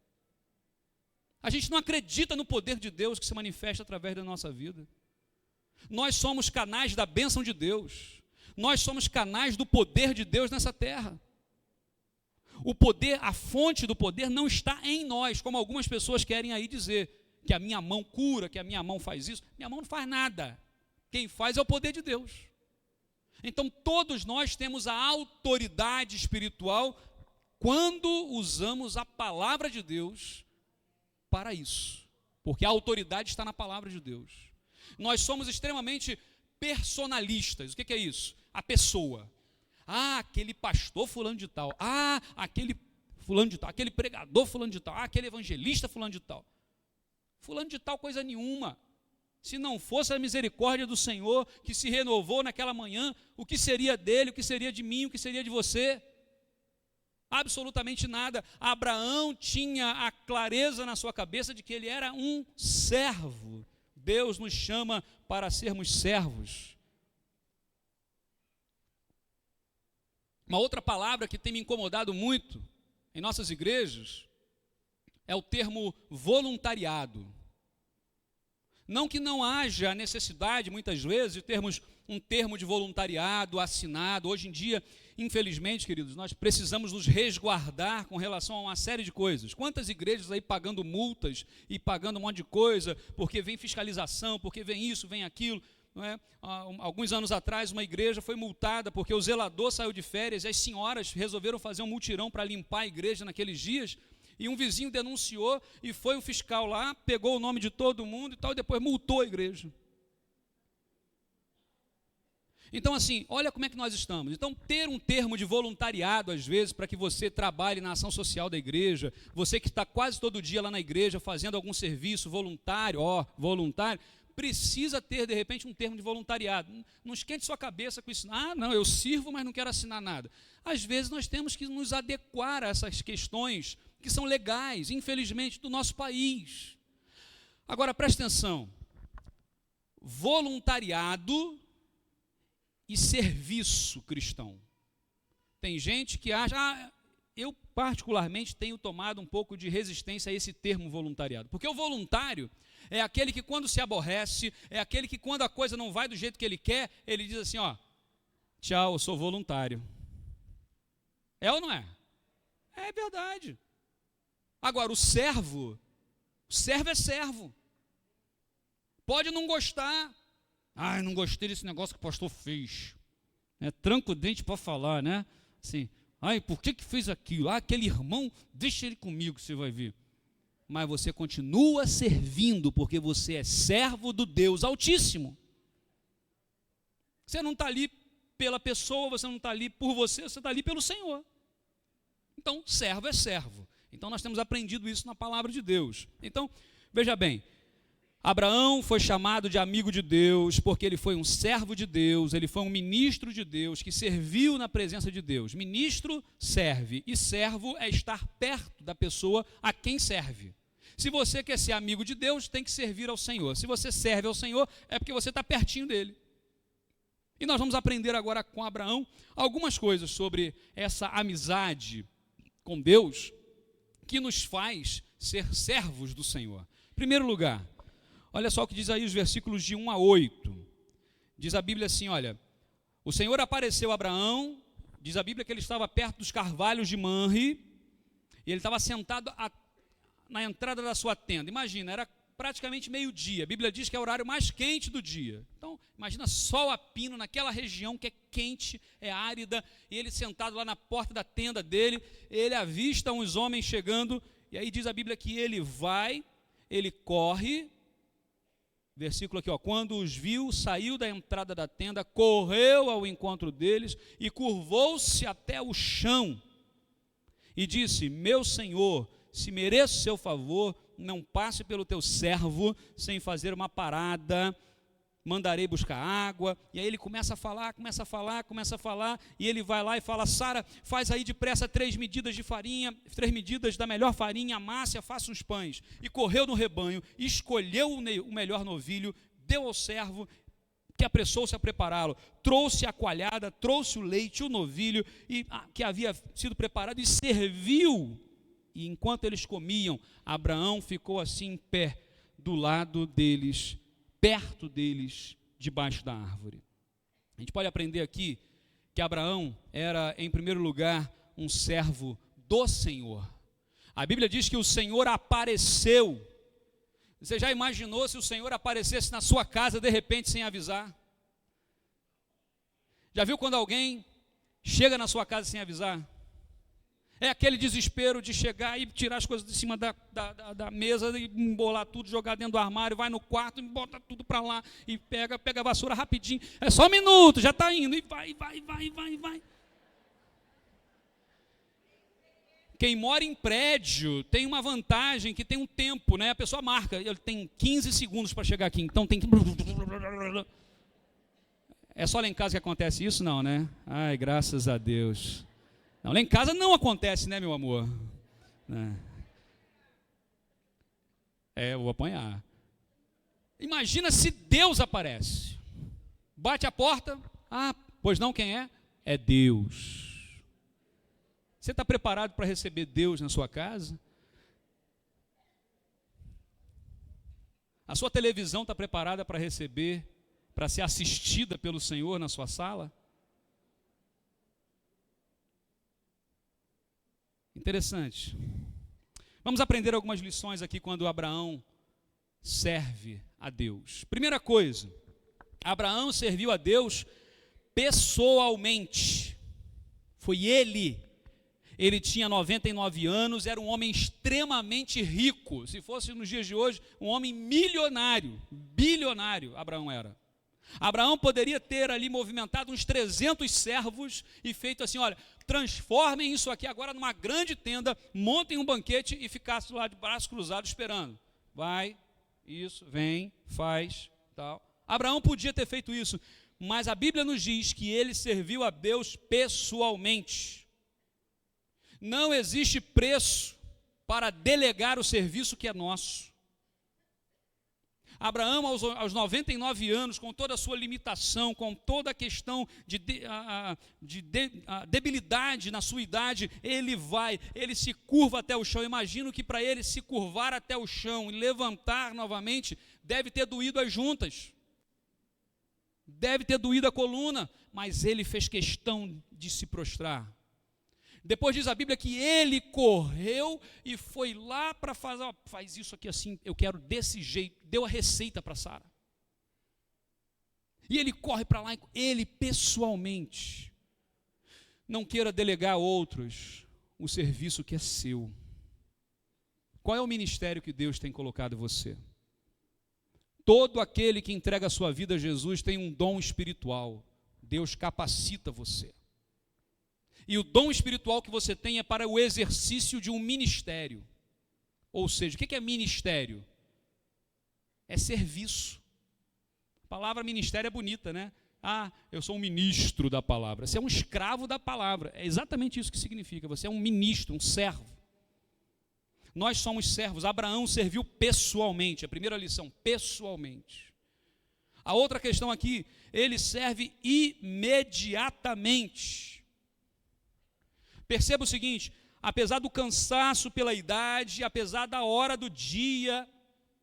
A gente não acredita no poder de Deus que se manifesta através da nossa vida. Nós somos canais da bênção de Deus. Nós somos canais do poder de Deus nessa terra. O poder, a fonte do poder não está em nós, como algumas pessoas querem aí dizer, que a minha mão cura, que a minha mão faz isso. Minha mão não faz nada. Quem faz é o poder de Deus. Então, todos nós temos a autoridade espiritual quando usamos a palavra de Deus para isso. Porque a autoridade está na palavra de Deus. Nós somos extremamente personalistas. O que é isso? A pessoa. Aquele pastor fulano de tal. Aquele fulano de tal. Aquele pregador fulano de tal. Aquele evangelista fulano de tal. Fulano de tal coisa nenhuma. Se não fosse a misericórdia do Senhor que se renovou naquela manhã, o que seria dele, o que seria de mim, o que seria de você? Absolutamente nada. Abraão tinha a clareza na sua cabeça de que ele era um servo. Deus nos chama para sermos servos. Uma outra palavra que tem me incomodado muito em nossas igrejas é o termo voluntariado. Não que não haja necessidade, muitas vezes, de termos um termo de voluntariado assinado. Hoje em dia, infelizmente, queridos, nós precisamos nos resguardar com relação a uma série de coisas. Quantas igrejas aí pagando multas e pagando um monte de coisa, porque vem fiscalização, porque vem isso, vem aquilo. Não é? Alguns anos atrás, uma igreja foi multada porque o zelador saiu de férias e as senhoras resolveram fazer um mutirão para limpar a igreja naqueles dias. E um vizinho denunciou e foi um fiscal lá, pegou o nome de todo mundo e tal, e depois multou a igreja. Então, assim, olha como é que nós estamos. Então, ter um termo de voluntariado, às vezes, para que você trabalhe na ação social da igreja, você que está quase todo dia lá na igreja fazendo algum serviço voluntário, voluntário, precisa ter, de repente, um termo de voluntariado. Não esquente sua cabeça com isso. Não, eu sirvo, mas não quero assinar nada. Às vezes, nós temos que nos adequar a essas questões que são legais, infelizmente, do nosso país. Agora, presta atenção. Voluntariado e serviço cristão. Tem gente que acha, eu particularmente tenho tomado um pouco de resistência a esse termo voluntariado, porque o voluntário é aquele que quando se aborrece, é aquele que quando a coisa não vai do jeito que ele quer, ele diz assim, tchau, eu sou voluntário. É ou não é? É verdade. Agora, o servo é servo. Pode não gostar. Não gostei desse negócio que o pastor fez. Tranca o dente para falar, né? Assim, por que fez aquilo? Aquele irmão, deixa ele comigo, você vai ver. Mas você continua servindo, porque você é servo do Deus Altíssimo. Você não está ali pela pessoa, você não está ali por você está ali pelo Senhor. Então, servo é servo. Então, nós temos aprendido isso na palavra de Deus. Então, veja bem, Abraão foi chamado de amigo de Deus porque ele foi um servo de Deus, ele foi um ministro de Deus que serviu na presença de Deus. Ministro serve e servo é estar perto da pessoa a quem serve. Se você quer ser amigo de Deus, tem que servir ao Senhor. Se você serve ao Senhor, é porque você está pertinho dele. E nós vamos aprender agora com Abraão algumas coisas sobre essa amizade com Deus que nos faz ser servos do Senhor. Em primeiro lugar, olha só o que diz aí os versículos de 1 a 8. Diz a Bíblia assim, olha, o Senhor apareceu a Abraão, diz a Bíblia que ele estava perto dos carvalhos de Manre, e ele estava sentado na entrada da sua tenda. Imagina, era praticamente meio-dia. A Bíblia diz que é o horário mais quente do dia. Então, imagina sol a pino naquela região que é quente, é árida, e ele sentado lá na porta da tenda dele, ele avista uns homens chegando, e aí diz a Bíblia que ele vai, ele corre, versículo aqui, ó, quando os viu, saiu da entrada da tenda, correu ao encontro deles e curvou-se até o chão e disse: meu Senhor, se mereço seu favor, não passe pelo teu servo sem fazer uma parada, mandarei buscar água. E aí ele começa a falar, e ele vai lá e fala: Sara, faz aí depressa 3 medidas de farinha, 3 medidas da melhor farinha, amasse, faça uns pães. E correu no rebanho, escolheu o melhor novilho, deu ao servo, que apressou-se a prepará-lo, trouxe a coalhada, trouxe o leite, o novilho, que havia sido preparado, e serviu. E enquanto eles comiam, Abraão ficou assim em pé, do lado deles, perto deles, debaixo da árvore. A gente pode aprender aqui que Abraão era, em primeiro lugar, um servo do Senhor. A Bíblia diz que o Senhor apareceu. Você já imaginou se o Senhor aparecesse na sua casa de repente sem avisar? Já viu quando alguém chega na sua casa sem avisar? É aquele desespero de chegar e tirar as coisas de cima da mesa e embolar tudo, jogar dentro do armário, vai no quarto e bota tudo para lá e pega a vassoura rapidinho. É só um minuto, já está indo, e vai. Quem mora em prédio tem uma vantagem que tem um tempo, né? A pessoa marca, ele tem 15 segundos para chegar aqui, então tem que... É só lá em casa que acontece isso? Não, né? Ai, graças a Deus. Não, lá em casa não acontece, né, meu amor? Eu vou apanhar. Imagina se Deus aparece. Bate a porta. Ah, pois não, quem é? É Deus. Você está preparado para receber Deus na sua casa? A sua televisão está preparada para receber, para ser assistida pelo Senhor na sua sala? Interessante. Vamos aprender algumas lições aqui quando Abraão serve a Deus. Primeira coisa, Abraão serviu a Deus pessoalmente. Foi ele. Ele tinha 99 anos, era um homem extremamente rico. Se fosse nos dias de hoje, um homem milionário, bilionário, Abraão era. Abraão poderia ter ali movimentado uns 300 servos e feito assim: olha, transformem isso aqui agora numa grande tenda, montem um banquete e ficasse lá de braços cruzados esperando. Vai, isso, vem, faz, tal. Abraão podia ter feito isso, mas a Bíblia nos diz que ele serviu a Deus pessoalmente. Não existe preço para delegar o serviço que é nosso. Abraão, aos 99 anos, com toda a sua limitação, com toda a questão de debilidade na sua idade, ele se curva até o chão. Imagino que para ele se curvar até o chão e levantar novamente, deve ter doído as juntas, deve ter doído a coluna, mas ele fez questão de se prostrar. Depois diz a Bíblia que ele correu e foi lá para fazer, faz isso aqui assim, eu quero desse jeito, deu a receita para Sara. E ele corre para lá, ele pessoalmente. Não queira delegar a outros o serviço que é seu. Qual é o ministério que Deus tem colocado em você? Todo aquele que entrega a sua vida a Jesus tem um dom espiritual. Deus capacita você. E o dom espiritual que você tem é para o exercício de um ministério. Ou seja, o que é ministério? É serviço. A palavra ministério é bonita, né? Ah, eu sou um ministro da palavra. Você é um escravo da palavra. É exatamente isso que significa. Você é um ministro, um servo. Nós somos servos. Abraão serviu pessoalmente. A primeira lição, pessoalmente. A outra questão aqui, ele serve imediatamente. Perceba o seguinte, apesar do cansaço pela idade, apesar da hora do dia,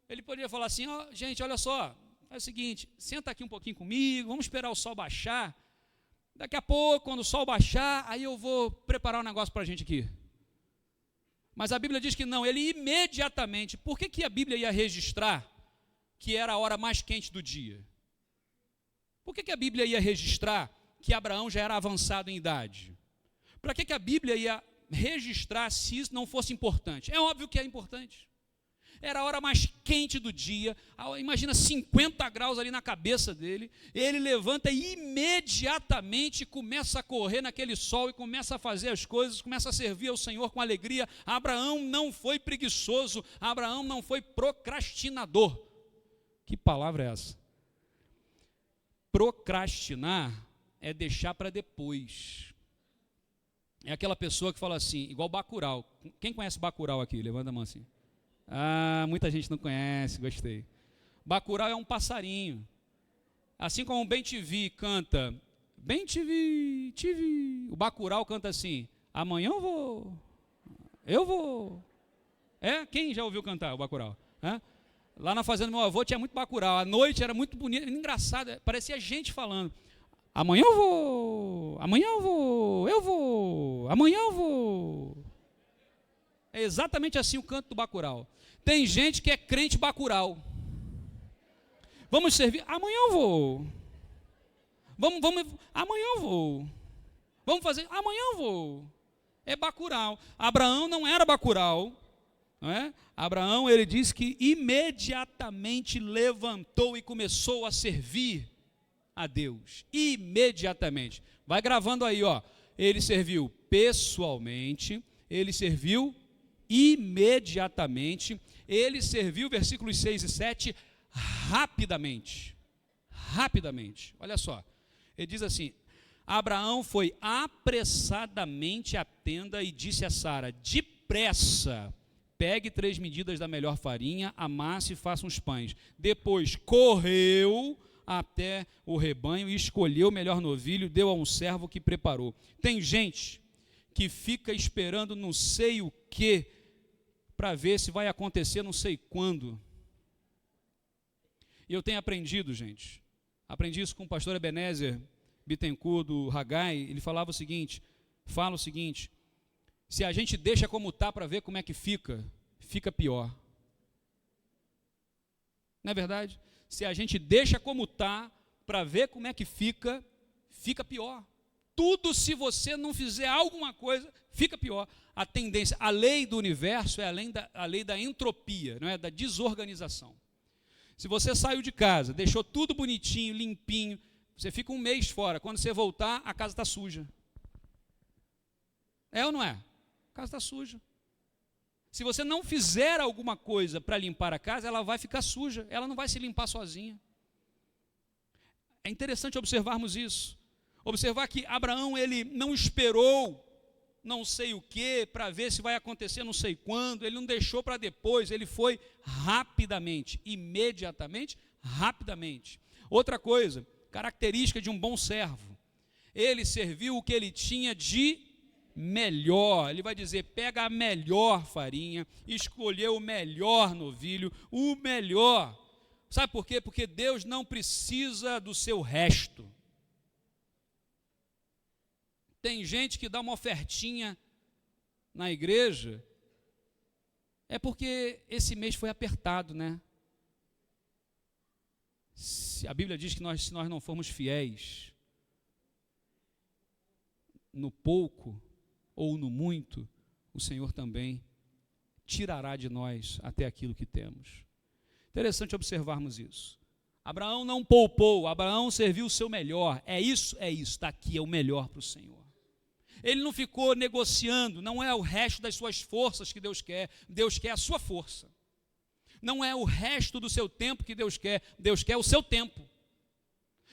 ele poderia falar assim: ó, gente, olha só, é o seguinte, senta aqui um pouquinho comigo, vamos esperar o sol baixar, daqui a pouco, quando o sol baixar, aí eu vou preparar um negócio para a gente aqui. Mas a Bíblia diz que não, ele imediatamente. Por que a Bíblia ia registrar que era a hora mais quente do dia? Por que a Bíblia ia registrar que Abraão já era avançado em idade? Para que a Bíblia ia registrar se isso não fosse importante? É óbvio que é importante. Era a hora mais quente do dia, imagina 50 graus ali na cabeça dele, ele levanta e imediatamente começa a correr naquele sol e começa a fazer as coisas, começa a servir ao Senhor com alegria. Abraão não foi preguiçoso, Abraão não foi procrastinador. Que palavra é essa? Procrastinar é deixar para depois. É aquela pessoa que fala assim, igual Bacurau. Quem conhece Bacurau aqui? Levanta a mão assim. Ah, muita gente não conhece, gostei. Bacurau é um passarinho. Assim como o Bem-te-vi canta, Bem-te-vi, o Bacurau canta assim, amanhã eu vou. Quem já ouviu cantar o Bacurau? Lá na fazenda do meu avô tinha muito Bacurau, à noite era muito bonito, engraçado, parecia gente falando, amanhã eu vou. É exatamente assim o canto do Bacurau. Tem gente que é crente Bacurau. Vamos servir, amanhã eu vou. Amanhã eu vou. Vamos fazer, amanhã eu vou. É Bacurau. Abraão não era Bacurau, não é? Abraão, ele diz que imediatamente levantou e começou a servir a Deus. Imediatamente. Vai gravando aí, ó. Ele serviu pessoalmente, ele serviu imediatamente, ele serviu, versículos 6 e 7, rapidamente. Olha só, ele diz assim, Abraão foi apressadamente à tenda e disse a Sara, depressa, pegue 3 medidas da melhor farinha, amasse e faça uns pães. Depois correu até o rebanho e escolheu o melhor novilho, deu a um servo que preparou. Tem gente que fica esperando não sei o que, para ver se vai acontecer não sei quando. E eu tenho aprendido, gente, aprendi isso com o pastor Ebenezer Bittencourt do Haggai, ele fala o seguinte, se a gente deixa como está para ver como é que fica pior. Não é verdade? Se a gente deixa como está para ver como é que fica pior. Tudo, se você não fizer alguma coisa, fica pior. A tendência, a lei do universo é a lei da entropia, não é? Da desorganização. Se você saiu de casa, deixou tudo bonitinho, limpinho, você fica um mês fora. Quando você voltar, a casa está suja. É ou não é? A casa está suja. Se você não fizer alguma coisa para limpar a casa, ela vai ficar suja. Ela não vai se limpar sozinha. É interessante observarmos isso. Observar que Abraão, ele não esperou não sei o que para ver se vai acontecer não sei quando, ele não deixou para depois, ele foi rapidamente, imediatamente, rapidamente. Outra coisa, característica de um bom servo, ele serviu o que ele tinha de melhor. Ele vai dizer, pega a melhor farinha, escolheu o melhor novilho, o melhor. Sabe por quê? Porque Deus não precisa do seu resto. Tem gente que dá uma ofertinha na igreja, é porque esse mês foi apertado, né? A Bíblia diz que se nós não formos fiéis no pouco ou no muito, o Senhor também tirará de nós até aquilo que temos. Interessante observarmos isso. Abraão não poupou, Abraão serviu o seu melhor. É isso, está aqui, é o melhor para o Senhor. Ele não ficou negociando, não é o resto das suas forças que Deus quer a sua força. Não é o resto do seu tempo que Deus quer o seu tempo.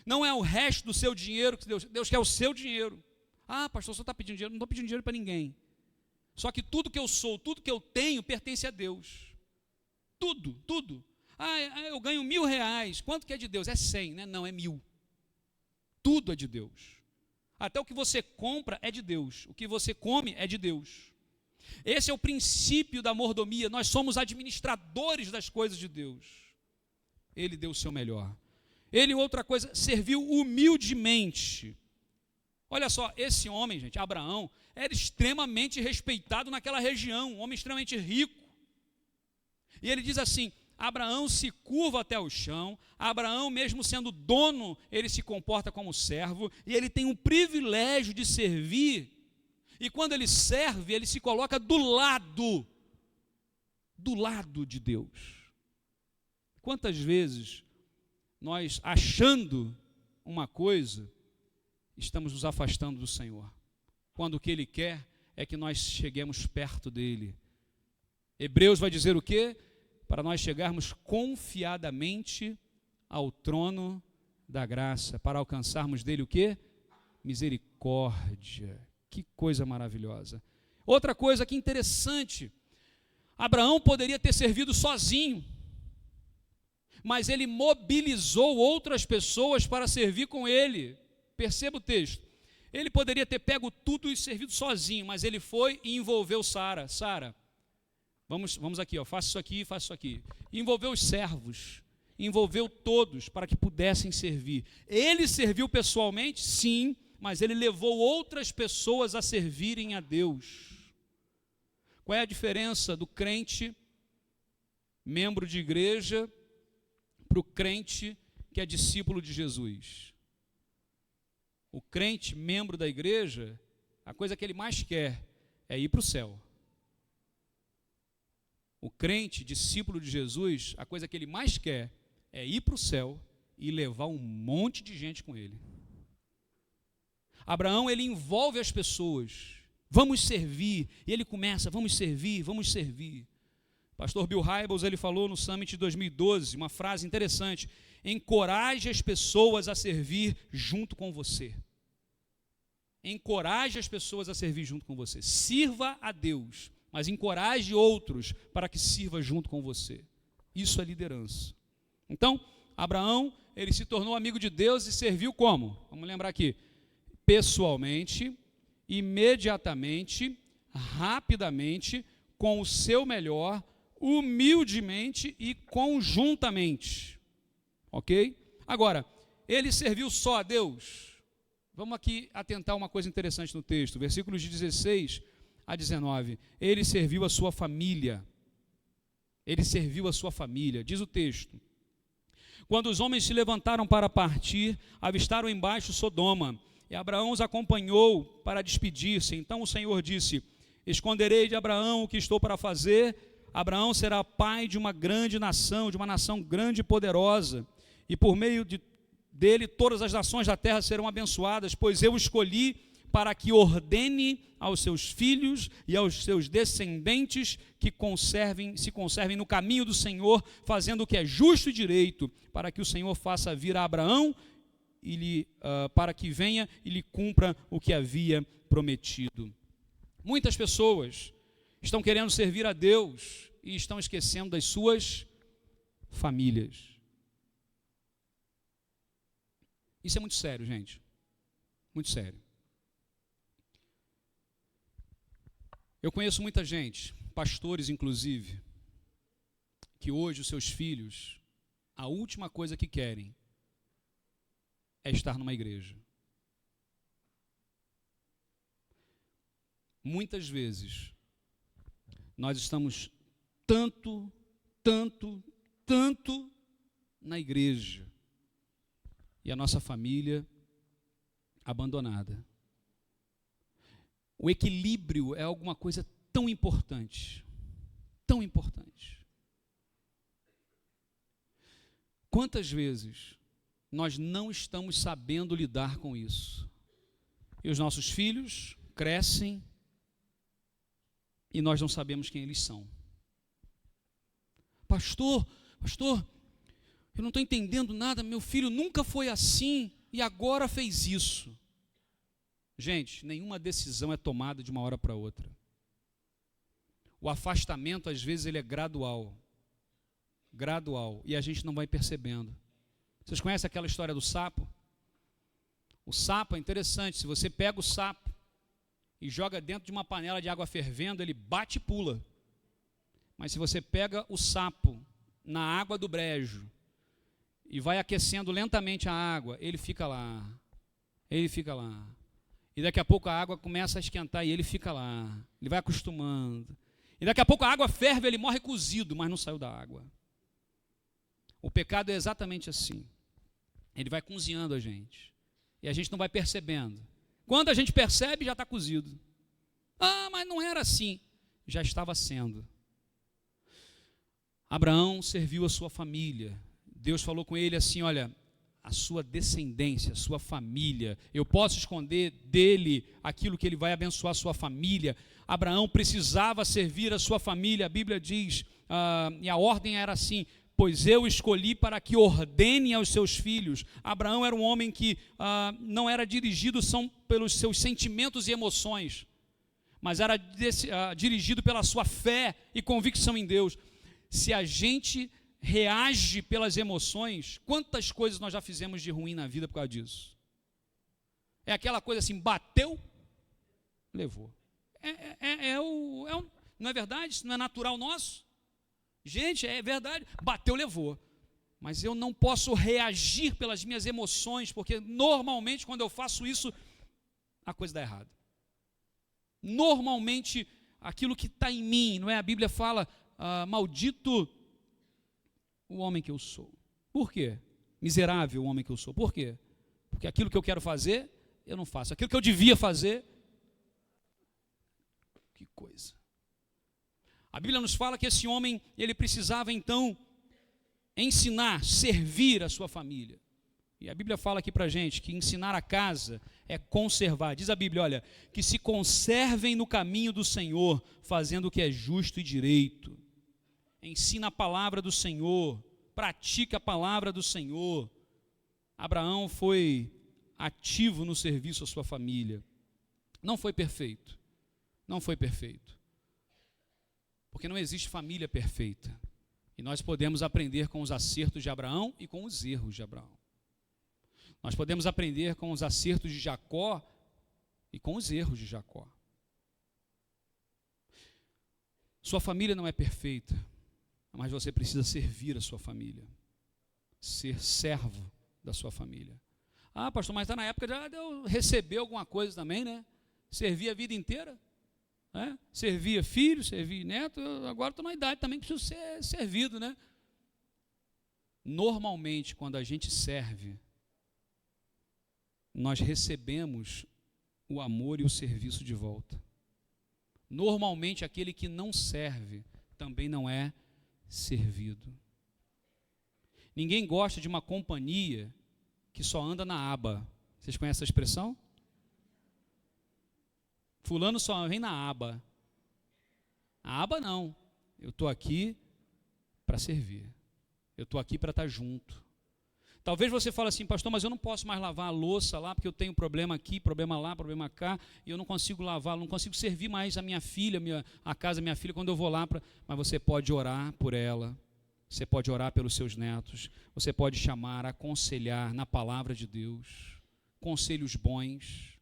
Não é o resto do seu dinheiro que Deus quer o seu dinheiro. Ah, pastor, você está pedindo dinheiro? Não estou pedindo dinheiro para ninguém. Só que tudo que eu sou, tudo que eu tenho pertence a Deus. Tudo. Ah, eu ganho R$1.000. Quanto que é de Deus? É 100, né? Não, é 1.000. Tudo é de Deus. Até o que você compra é de Deus. O que você come é de Deus. Esse é o princípio da mordomia. Nós somos administradores das coisas de Deus. Ele deu o seu melhor. Ele, outra coisa, serviu humildemente. Olha só, esse homem, gente, Abraão, era extremamente respeitado naquela região, um homem extremamente rico. E ele diz assim: Abraão se curva até o chão, Abraão, mesmo sendo dono, ele se comporta como servo, e ele tem o privilégio de servir. E quando ele serve, ele se coloca do lado de Deus. Quantas vezes nós, achando uma coisa, estamos nos afastando do Senhor, quando o que Ele quer é que nós cheguemos perto dEle. Hebreus vai dizer o quê? Para nós chegarmos confiadamente ao trono da graça, para alcançarmos dEle o quê? Misericórdia. Que coisa maravilhosa. Outra coisa que interessante, Abraão poderia ter servido sozinho, mas ele mobilizou outras pessoas para servir com ele. Perceba o texto. Ele poderia ter pego tudo e servido sozinho, mas ele foi e envolveu Sara. Sara, vamos aqui, ó, faça isso aqui, faça isso aqui. E envolveu os servos, envolveu todos para que pudessem servir. Ele serviu pessoalmente? Sim, mas ele levou outras pessoas a servirem a Deus. Qual é a diferença do crente, membro de igreja, para o crente que é discípulo de Jesus? O crente, membro da igreja, a coisa que ele mais quer é ir para o céu. O crente, discípulo de Jesus, a coisa que ele mais quer é ir para o céu e levar um monte de gente com ele. Abraão, ele envolve as pessoas. Vamos servir. E ele começa, vamos servir, vamos servir. Pastor Bill Hybels, ele falou no Summit de 2012, uma frase interessante: encoraje as pessoas a servir junto com você. Encoraje as pessoas a servir junto com você. Sirva a Deus, mas encoraje outros para que sirva junto com você. Isso é liderança. Então, Abraão, ele se tornou amigo de Deus e serviu como? Vamos lembrar aqui. Pessoalmente, imediatamente, rapidamente, com o seu melhor, humildemente e conjuntamente. Ok? Agora, ele serviu só a Deus? Vamos aqui atentar uma coisa interessante no texto, versículos de 16 a 19. Ele serviu a sua família. Ele serviu a sua família. Diz o texto: quando os homens se levantaram para partir, avistaram embaixo Sodoma, e Abraão os acompanhou para despedir-se. Então o Senhor disse: esconderei de Abraão o que estou para fazer. Abraão será pai de uma grande nação, de uma nação grande e poderosa, e por meio dele todas as nações da terra serão abençoadas, pois eu o escolhi para que ordene aos seus filhos e aos seus descendentes que se conservem no caminho do Senhor, fazendo o que é justo e direito, para que o Senhor faça vir a Abraão para que venha e lhe cumpra o que havia prometido. Muitas pessoas estão querendo servir a Deus e estão esquecendo das suas famílias. Isso é muito sério, gente. Muito sério. Eu conheço muita gente, pastores inclusive, que hoje os seus filhos, a última coisa que querem é estar numa igreja. Muitas vezes, nós estamos tanto na igreja e a nossa família abandonada. O equilíbrio é alguma coisa tão importante, tão importante. Quantas vezes nós não estamos sabendo lidar com isso? E os nossos filhos crescem e nós não sabemos quem eles são. Pastor, eu não estou entendendo nada, meu filho nunca foi assim e agora fez isso. Gente, nenhuma decisão é tomada de uma hora para outra. O afastamento, às vezes, ele é gradual, e a gente não vai percebendo. Vocês conhecem aquela história do sapo? O sapo é interessante, se você pega o sapo e joga dentro de uma panela de água fervendo, ele bate e pula. Mas se você pega o sapo na água do brejo e vai aquecendo lentamente a água, ele fica lá. E daqui a pouco a água começa a esquentar e ele fica lá. Ele vai acostumando. E daqui a pouco a água ferve, ele morre cozido, mas não saiu da água. O pecado é exatamente assim. Ele vai cozinhando a gente. E a gente não vai percebendo. Quando a gente percebe, já está cozido. Ah, mas não era assim. Já estava sendo. Abraão serviu a sua família. Deus falou com ele assim, olha, a sua descendência, a sua família, eu posso esconder dele aquilo que ele vai abençoar a sua família. Abraão precisava servir a sua família, a Bíblia diz, e a ordem era assim, pois eu escolhi para que ordene aos seus filhos. Abraão era um homem que não era dirigido pelos seus sentimentos e emoções, mas era dirigido pela sua fé e convicção em Deus. Se a gente reage pelas emoções, quantas coisas nós já fizemos de ruim na vida por causa disso? É aquela coisa assim, bateu, levou. Não é verdade? Isso não é natural nosso? Gente, é verdade, bateu, levou. Mas eu não posso reagir pelas minhas emoções, porque normalmente quando eu faço isso, a coisa dá errado. Normalmente, aquilo que está em mim, não é? A Bíblia fala, maldito o homem que eu sou. Por quê? Miserável o homem que eu sou. Por quê? Porque aquilo que eu quero fazer, eu não faço. Aquilo que eu devia fazer, que coisa. A Bíblia nos fala que esse homem, ele precisava então ensinar, servir a sua família. E a Bíblia fala aqui para a gente que ensinar a casa é conservar. Diz a Bíblia, olha, que se conservem no caminho do Senhor, fazendo o que é justo e direito. Ensina a palavra do Senhor, pratica a palavra do Senhor. Abraão foi ativo no serviço à sua família. Não foi perfeito. Não foi perfeito. Porque não existe família perfeita. E nós podemos aprender com os acertos de Abraão e com os erros de Abraão. Nós podemos aprender com os acertos de Jacó e com os erros de Jacó. Sua família não é perfeita, mas você precisa servir a sua família. Ser servo da sua família. Ah, pastor, mas está na época de eu receber alguma coisa também, né? Servir a vida inteira. Né? Servia filho, servia neto, agora estou na idade também que preciso ser servido, né? Normalmente, quando a gente serve, nós recebemos o amor e o serviço de volta. Normalmente, aquele que não serve também não é servido. Ninguém gosta de uma companhia que só anda na aba. Vocês conhecem essa expressão? Fulano só vem na aba. A aba não. Eu estou aqui para servir. Eu estou aqui para estar junto. Talvez você fale assim, pastor, mas eu não posso mais lavar a louça lá, porque eu tenho problema aqui, problema lá, problema cá, e eu não consigo lavar, não consigo servir mais a minha filha, a casa da minha filha, quando eu vou lá. Mas você pode orar por ela, você pode orar pelos seus netos, você pode chamar, aconselhar na palavra de Deus, conselhos bons,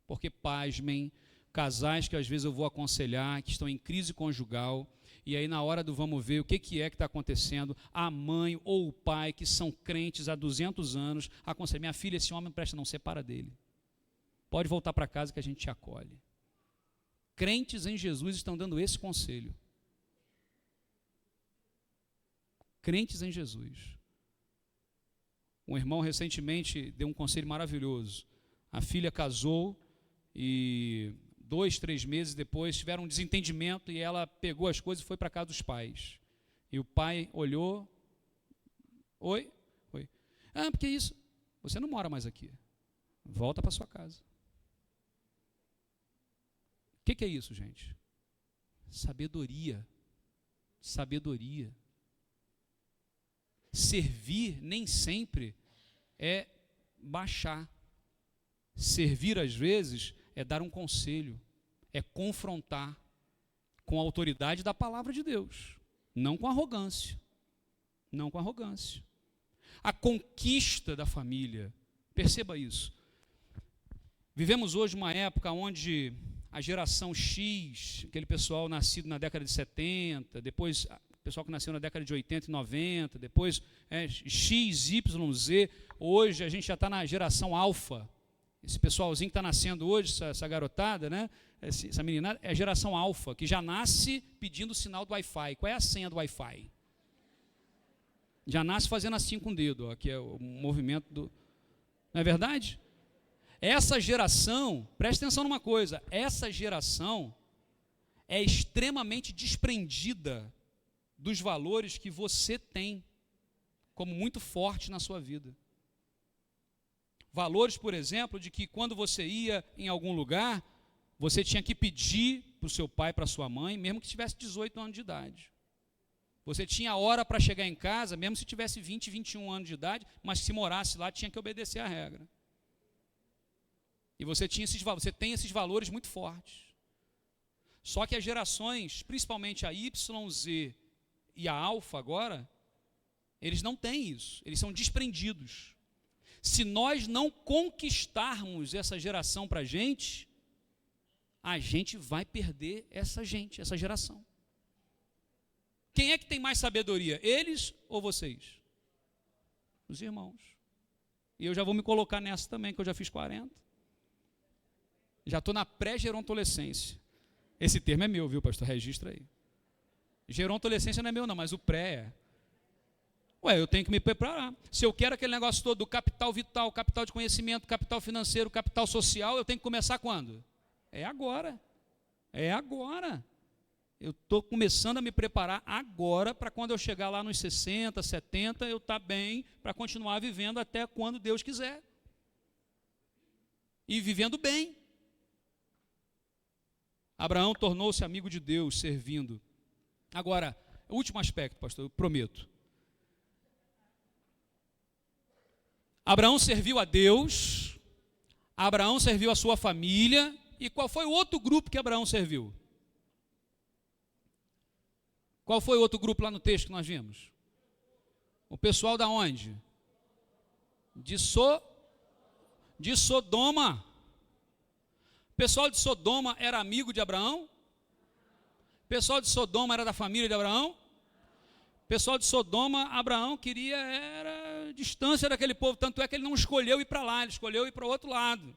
porque, pasmem, casais que às vezes eu vou aconselhar, que estão em crise conjugal, e aí na hora do vamos ver o que é que está acontecendo, a mãe ou o pai que são crentes há 200 anos, aconselha, minha filha, esse homem presta, não, separa dele. Pode voltar para casa que a gente te acolhe. Crentes em Jesus estão dando esse conselho. Crentes em Jesus. Um irmão recentemente deu um conselho maravilhoso. A filha casou e 2, 3 meses depois tiveram um desentendimento e ela pegou as coisas e foi para a casa dos pais. E o pai olhou, oi? Ah, porque isso? Você não mora mais aqui. Volta para sua casa. O que é isso, gente? Sabedoria. Sabedoria. Servir nem sempre é baixar. Servir às vezes é dar um conselho, é confrontar com a autoridade da palavra de Deus, não com arrogância, não com arrogância. A conquista da família, perceba isso. Vivemos hoje uma época onde a geração X, aquele pessoal nascido na década de 70, depois o pessoal que nasceu na década de 80 e 90, depois X, Y, Z, hoje a gente já está na geração alfa. Esse pessoalzinho que está nascendo hoje, essa garotada, né? Essa menina é a geração alfa, que já nasce pedindo o sinal do Wi-Fi. Qual é a senha do Wi-Fi? Já nasce fazendo assim com o dedo, ó, que é o movimento do... Não é verdade? Essa geração, preste atenção numa coisa, essa geração é extremamente desprendida dos valores que você tem como muito forte na sua vida. Valores, por exemplo, de que quando você ia em algum lugar, você tinha que pedir para o seu pai, para a sua mãe, mesmo que tivesse 18 anos de idade. Você tinha hora para chegar em casa, mesmo se tivesse 20, 21 anos de idade, mas se morasse lá, tinha que obedecer a regra. E você tem esses valores muito fortes. Só que as gerações, principalmente a Y, Z e a Alfa agora, eles não têm isso, eles são desprendidos. Se nós não conquistarmos essa geração para a gente vai perder essa geração. Quem é que tem mais sabedoria? Eles ou vocês? Os irmãos. E eu já vou me colocar nessa também, que eu já fiz 40. Já estou na pré-gerontolescência. Esse termo é meu, viu, pastor? Registra aí. Gerontolescência não é meu não, mas o pré é. Eu tenho que me preparar. Se eu quero aquele negócio todo do capital vital, capital de conhecimento, capital financeiro, capital social, eu tenho que começar quando? É agora. É agora. Eu estou começando a me preparar agora para quando eu chegar lá nos 60, 70, eu estar bem para continuar vivendo até quando Deus quiser. E vivendo bem. Abraão tornou-se amigo de Deus, servindo. Agora, o último aspecto, pastor, eu prometo. Abraão serviu a Deus, Abraão serviu a sua família, e qual foi o outro grupo que Abraão serviu? Qual foi o outro grupo lá no texto que nós vimos? O pessoal da onde? De Sodoma. O pessoal de Sodoma era amigo de Abraão? O pessoal de Sodoma era da família de Abraão? O pessoal de Sodoma, Abraão queria era distância daquele povo, tanto é que ele não escolheu ir para lá, ele escolheu ir para o outro lado.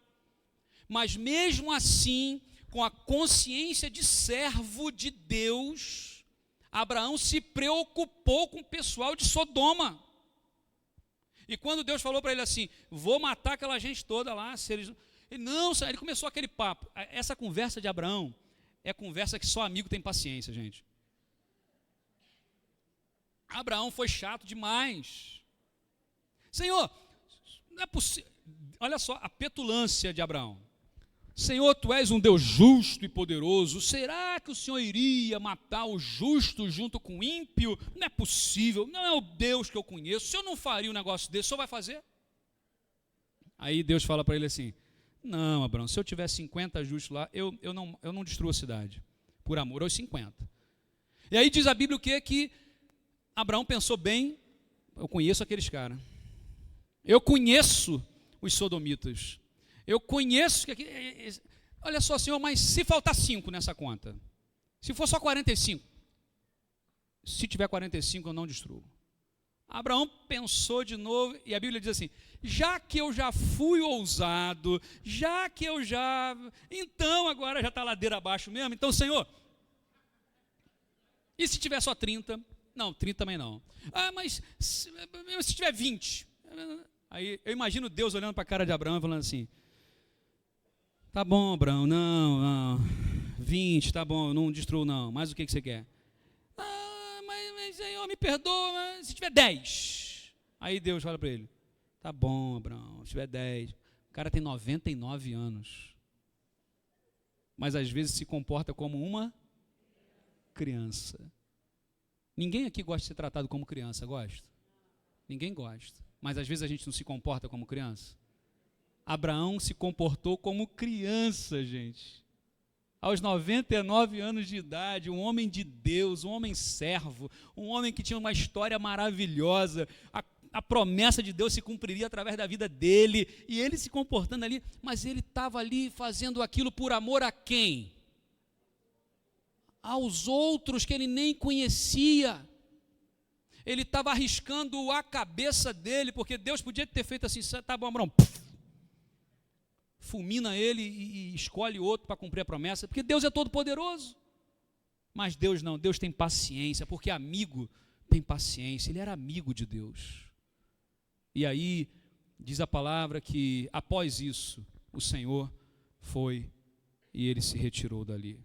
Mas mesmo assim, com a consciência de servo de Deus, Abraão se preocupou com o pessoal de Sodoma. E quando Deus falou para ele assim, vou matar aquela gente toda lá, se eles... ele começou aquele papo. Essa conversa de Abraão é conversa que só amigo tem paciência, gente. Abraão foi chato demais. Senhor, não é possível. Olha só a petulância de Abraão. Senhor, tu és um Deus justo e poderoso. Será que o Senhor iria matar o justo junto com o ímpio? Não é possível. Não é o Deus que eu conheço. O Senhor não faria um negócio desse. O Senhor vai fazer? Aí Deus fala para ele assim, não, Abraão, se eu tiver 50 justos lá, eu não destruo a cidade. Por amor aos 50. E aí diz a Bíblia o quê? Que Abraão pensou bem, eu conheço aqueles caras. Eu conheço os sodomitas. Eu conheço... Olha só, Senhor, mas se faltar 5 nessa conta, se for só 45, se tiver 45 eu não destruo. Abraão pensou de novo e a Bíblia diz assim, já que eu já fui ousado, já que eu já... Então agora já está ladeira abaixo mesmo, então Senhor, e se tiver só 30? Não, 30 também não. Mas se tiver 20? Aí eu imagino Deus olhando para a cara de Abraão e falando assim, tá bom, Abraão, não, 20, tá bom, eu não destruo não, mas o que você quer? Mas Senhor, me perdoa, mas se tiver 10. Aí Deus fala para ele, tá bom, Abraão, se tiver 10. O cara tem 99 anos, mas às vezes se comporta como uma criança. Ninguém aqui gosta de ser tratado como criança, gosta? Ninguém gosta, mas às vezes a gente não se comporta como criança. Abraão se comportou como criança, gente. Aos 99 anos de idade, um homem de Deus, um homem servo, um homem que tinha uma história maravilhosa, a promessa de Deus se cumpriria através da vida dele, e ele se comportando ali, mas ele estava ali fazendo aquilo por amor a quem? Aos outros que ele nem conhecia. Ele estava arriscando a cabeça dele, porque Deus podia ter feito assim, tá bom, Abraão, fulmina ele e escolhe outro para cumprir a promessa, porque Deus é todo poderoso. Mas Deus não, Deus tem paciência, porque amigo tem paciência, ele era amigo de Deus. E aí, diz a palavra que após isso, o Senhor foi e ele se retirou dali.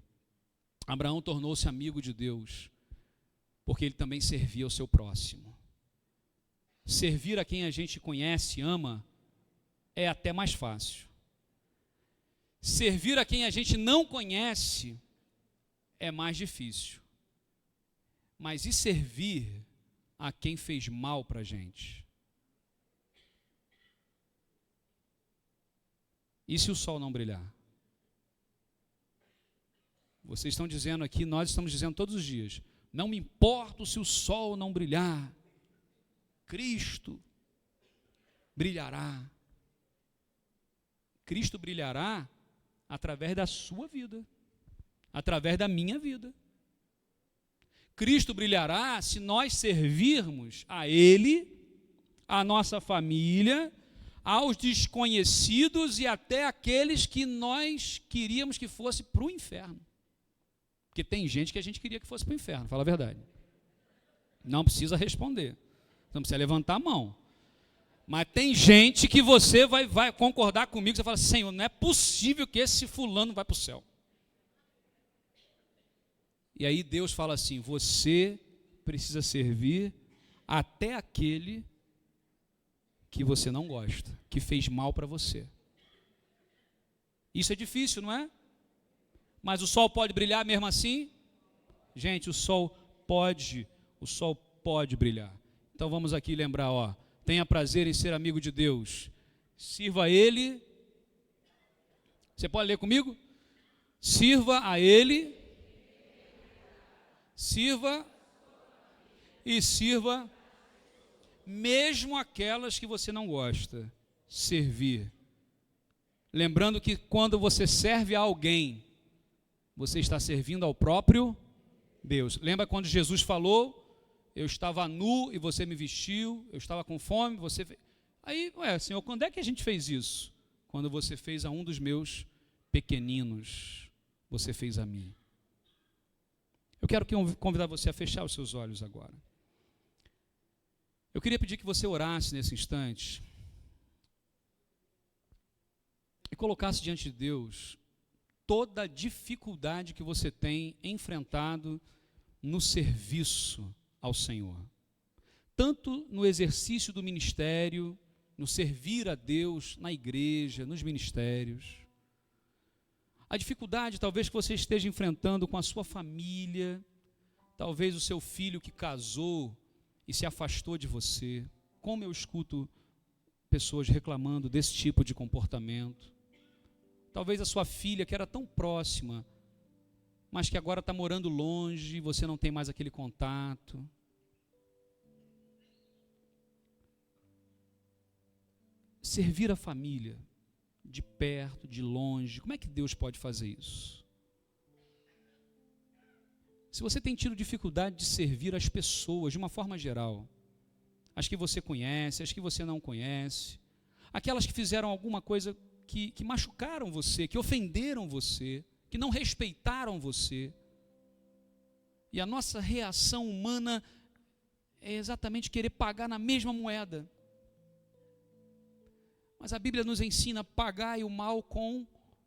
Abraão tornou-se amigo de Deus, porque ele também servia ao seu próximo. Servir a quem a gente conhece, ama, é até mais fácil. Servir a quem a gente não conhece é mais difícil. Mas e servir a quem fez mal para a gente? E se o sol não brilhar? Vocês estão dizendo aqui, nós estamos dizendo todos os dias, não me importo se o sol não brilhar, Cristo brilhará. Cristo brilhará através da sua vida, através da minha vida. Cristo brilhará se nós servirmos a Ele, a nossa família, aos desconhecidos e até aqueles que nós queríamos que fosse para o inferno. Porque tem gente que a gente queria que fosse para o inferno, fala a verdade. Não precisa responder, não precisa levantar a mão. Mas tem gente que você vai concordar comigo, você fala assim, Senhor, não é possível que esse fulano vai para o céu. E aí Deus fala assim, você precisa servir até aquele que você não gosta, que fez mal para você. Isso é difícil, não é? Mas o sol pode brilhar mesmo assim? Gente, o sol pode brilhar. Então vamos aqui lembrar, ó, tenha prazer em ser amigo de Deus. Sirva a Ele. Você pode ler comigo? Sirva a Ele. Sirva e sirva mesmo aquelas que você não gosta. Servir. Lembrando que quando você serve a alguém, você está servindo ao próprio Deus. Lembra quando Jesus falou, eu estava nu e você me vestiu, eu estava com fome, você fez... Aí, Senhor, quando é que a gente fez isso? Quando você fez a um dos meus pequeninos, você fez a mim. Eu quero convidar você a fechar os seus olhos agora. Eu queria pedir que você orasse nesse instante e colocasse diante de Deus toda a dificuldade que você tem enfrentado no serviço ao Senhor. Tanto no exercício do ministério, no servir a Deus, na igreja, nos ministérios. A dificuldade talvez que você esteja enfrentando com a sua família, talvez o seu filho que casou e se afastou de você. Como eu escuto pessoas reclamando desse tipo de comportamento. Talvez a sua filha que era tão próxima, mas que agora está morando longe e você não tem mais aquele contato. Servir a família, de perto, de longe, como é que Deus pode fazer isso? Se você tem tido dificuldade de servir as pessoas de uma forma geral, as que você conhece, as que você não conhece, aquelas que fizeram alguma coisa que machucaram você, que ofenderam você, que não respeitaram você. E a nossa reação humana é exatamente querer pagar na mesma moeda. Mas a Bíblia nos ensina a pagar o mal com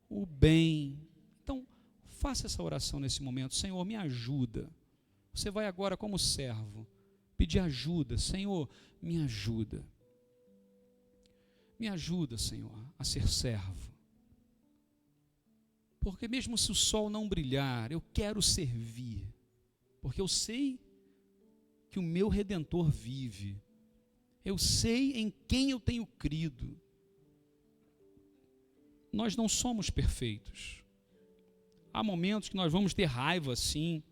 o bem. Então, faça essa oração nesse momento. Senhor, me ajuda. Você vai agora como servo pedir ajuda. Senhor, me ajuda. Me ajuda, Senhor, a ser servo. Porque mesmo se o sol não brilhar, eu quero servir. Porque eu sei que o meu Redentor vive. Eu sei em quem eu tenho crido. Nós não somos perfeitos. Há momentos que nós vamos ter raiva, sim.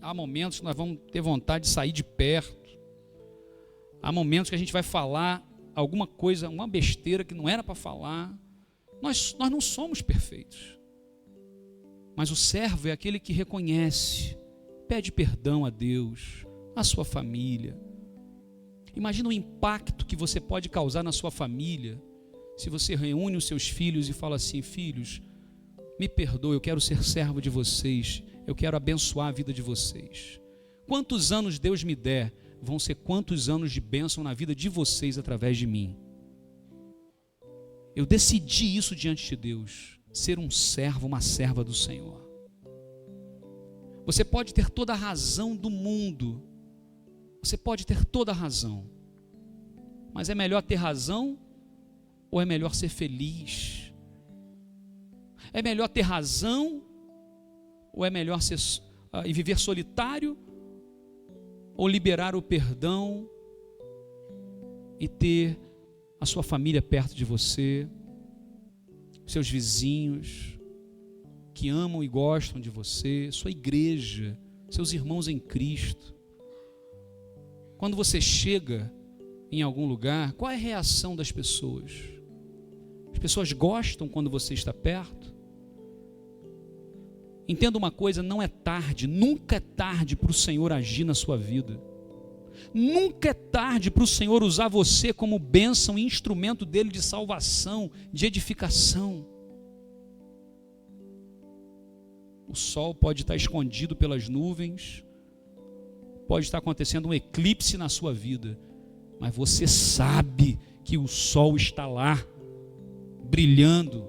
Há momentos que nós vamos ter vontade de sair de perto. Há momentos que a gente vai falar alguma coisa, uma besteira que não era para falar. Nós não somos perfeitos. Mas o servo é aquele que reconhece, pede perdão a Deus, à sua família. Imagina o impacto que você pode causar na sua família Se você reúne os seus filhos e fala assim: filhos, me perdoe, eu quero ser servo de vocês, eu quero abençoar a vida de vocês. Quantos anos Deus me der, vão ser quantos anos de bênção na vida de vocês através de mim. Eu decidi isso diante de Deus, ser um servo, uma serva do Senhor. Você pode ter toda a razão do mundo, você pode ter toda a razão, mas é melhor ter razão ou é melhor ser feliz? É melhor ter razão ou é melhor e viver solitário, ou liberar o perdão e ter a sua família perto de você, seus vizinhos que amam e gostam de você, sua igreja, seus irmãos em Cristo? Quando você chega em algum lugar, qual é a reação das pessoas? As pessoas gostam quando você está perto? Entenda uma coisa, não é tarde, nunca é tarde para o Senhor agir na sua vida. Nunca é tarde para o Senhor usar você como bênção e instrumento dele de salvação, de edificação. O sol pode estar escondido pelas nuvens, pode estar acontecendo um eclipse na sua vida, mas você sabe que o sol está lá, brilhando,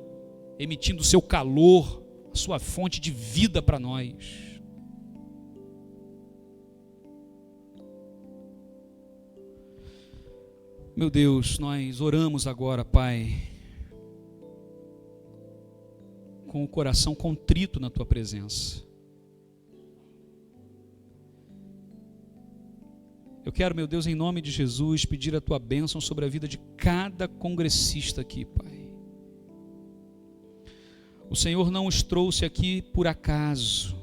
emitindo o seu calor, a sua fonte de vida para nós. Meu Deus, nós oramos agora, Pai, com o coração contrito na Tua presença. Eu quero, meu Deus, em nome de Jesus, pedir a Tua bênção sobre a vida de cada congressista aqui, Pai. O Senhor não os trouxe aqui por acaso.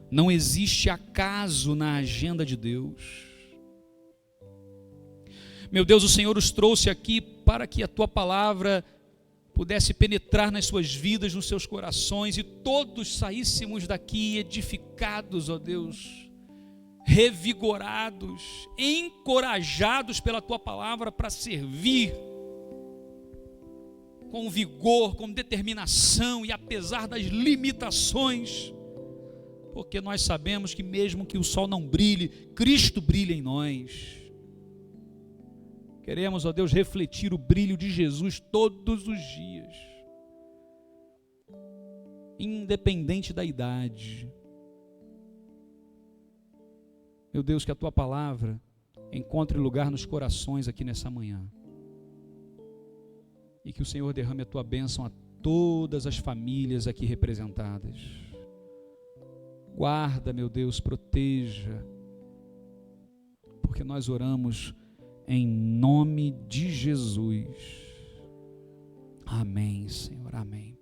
Não existe acaso na agenda de Deus. Meu Deus, o Senhor os trouxe aqui para que a Tua palavra pudesse penetrar nas suas vidas, nos seus corações, e todos saíssemos daqui edificados, ó Deus, revigorados, encorajados pela Tua palavra para servir com vigor, com determinação e apesar das limitações, porque nós sabemos que mesmo que o sol não brilhe, Cristo brilha em nós. Queremos, ó Deus, refletir o brilho de Jesus todos os dias, independente da idade. Meu Deus, que a Tua palavra encontre lugar nos corações aqui nessa manhã. E que o Senhor derrame a Tua bênção a todas as famílias aqui representadas. Guarda, meu Deus, proteja, porque nós oramos em nome de Jesus. Amém, Senhor, amém.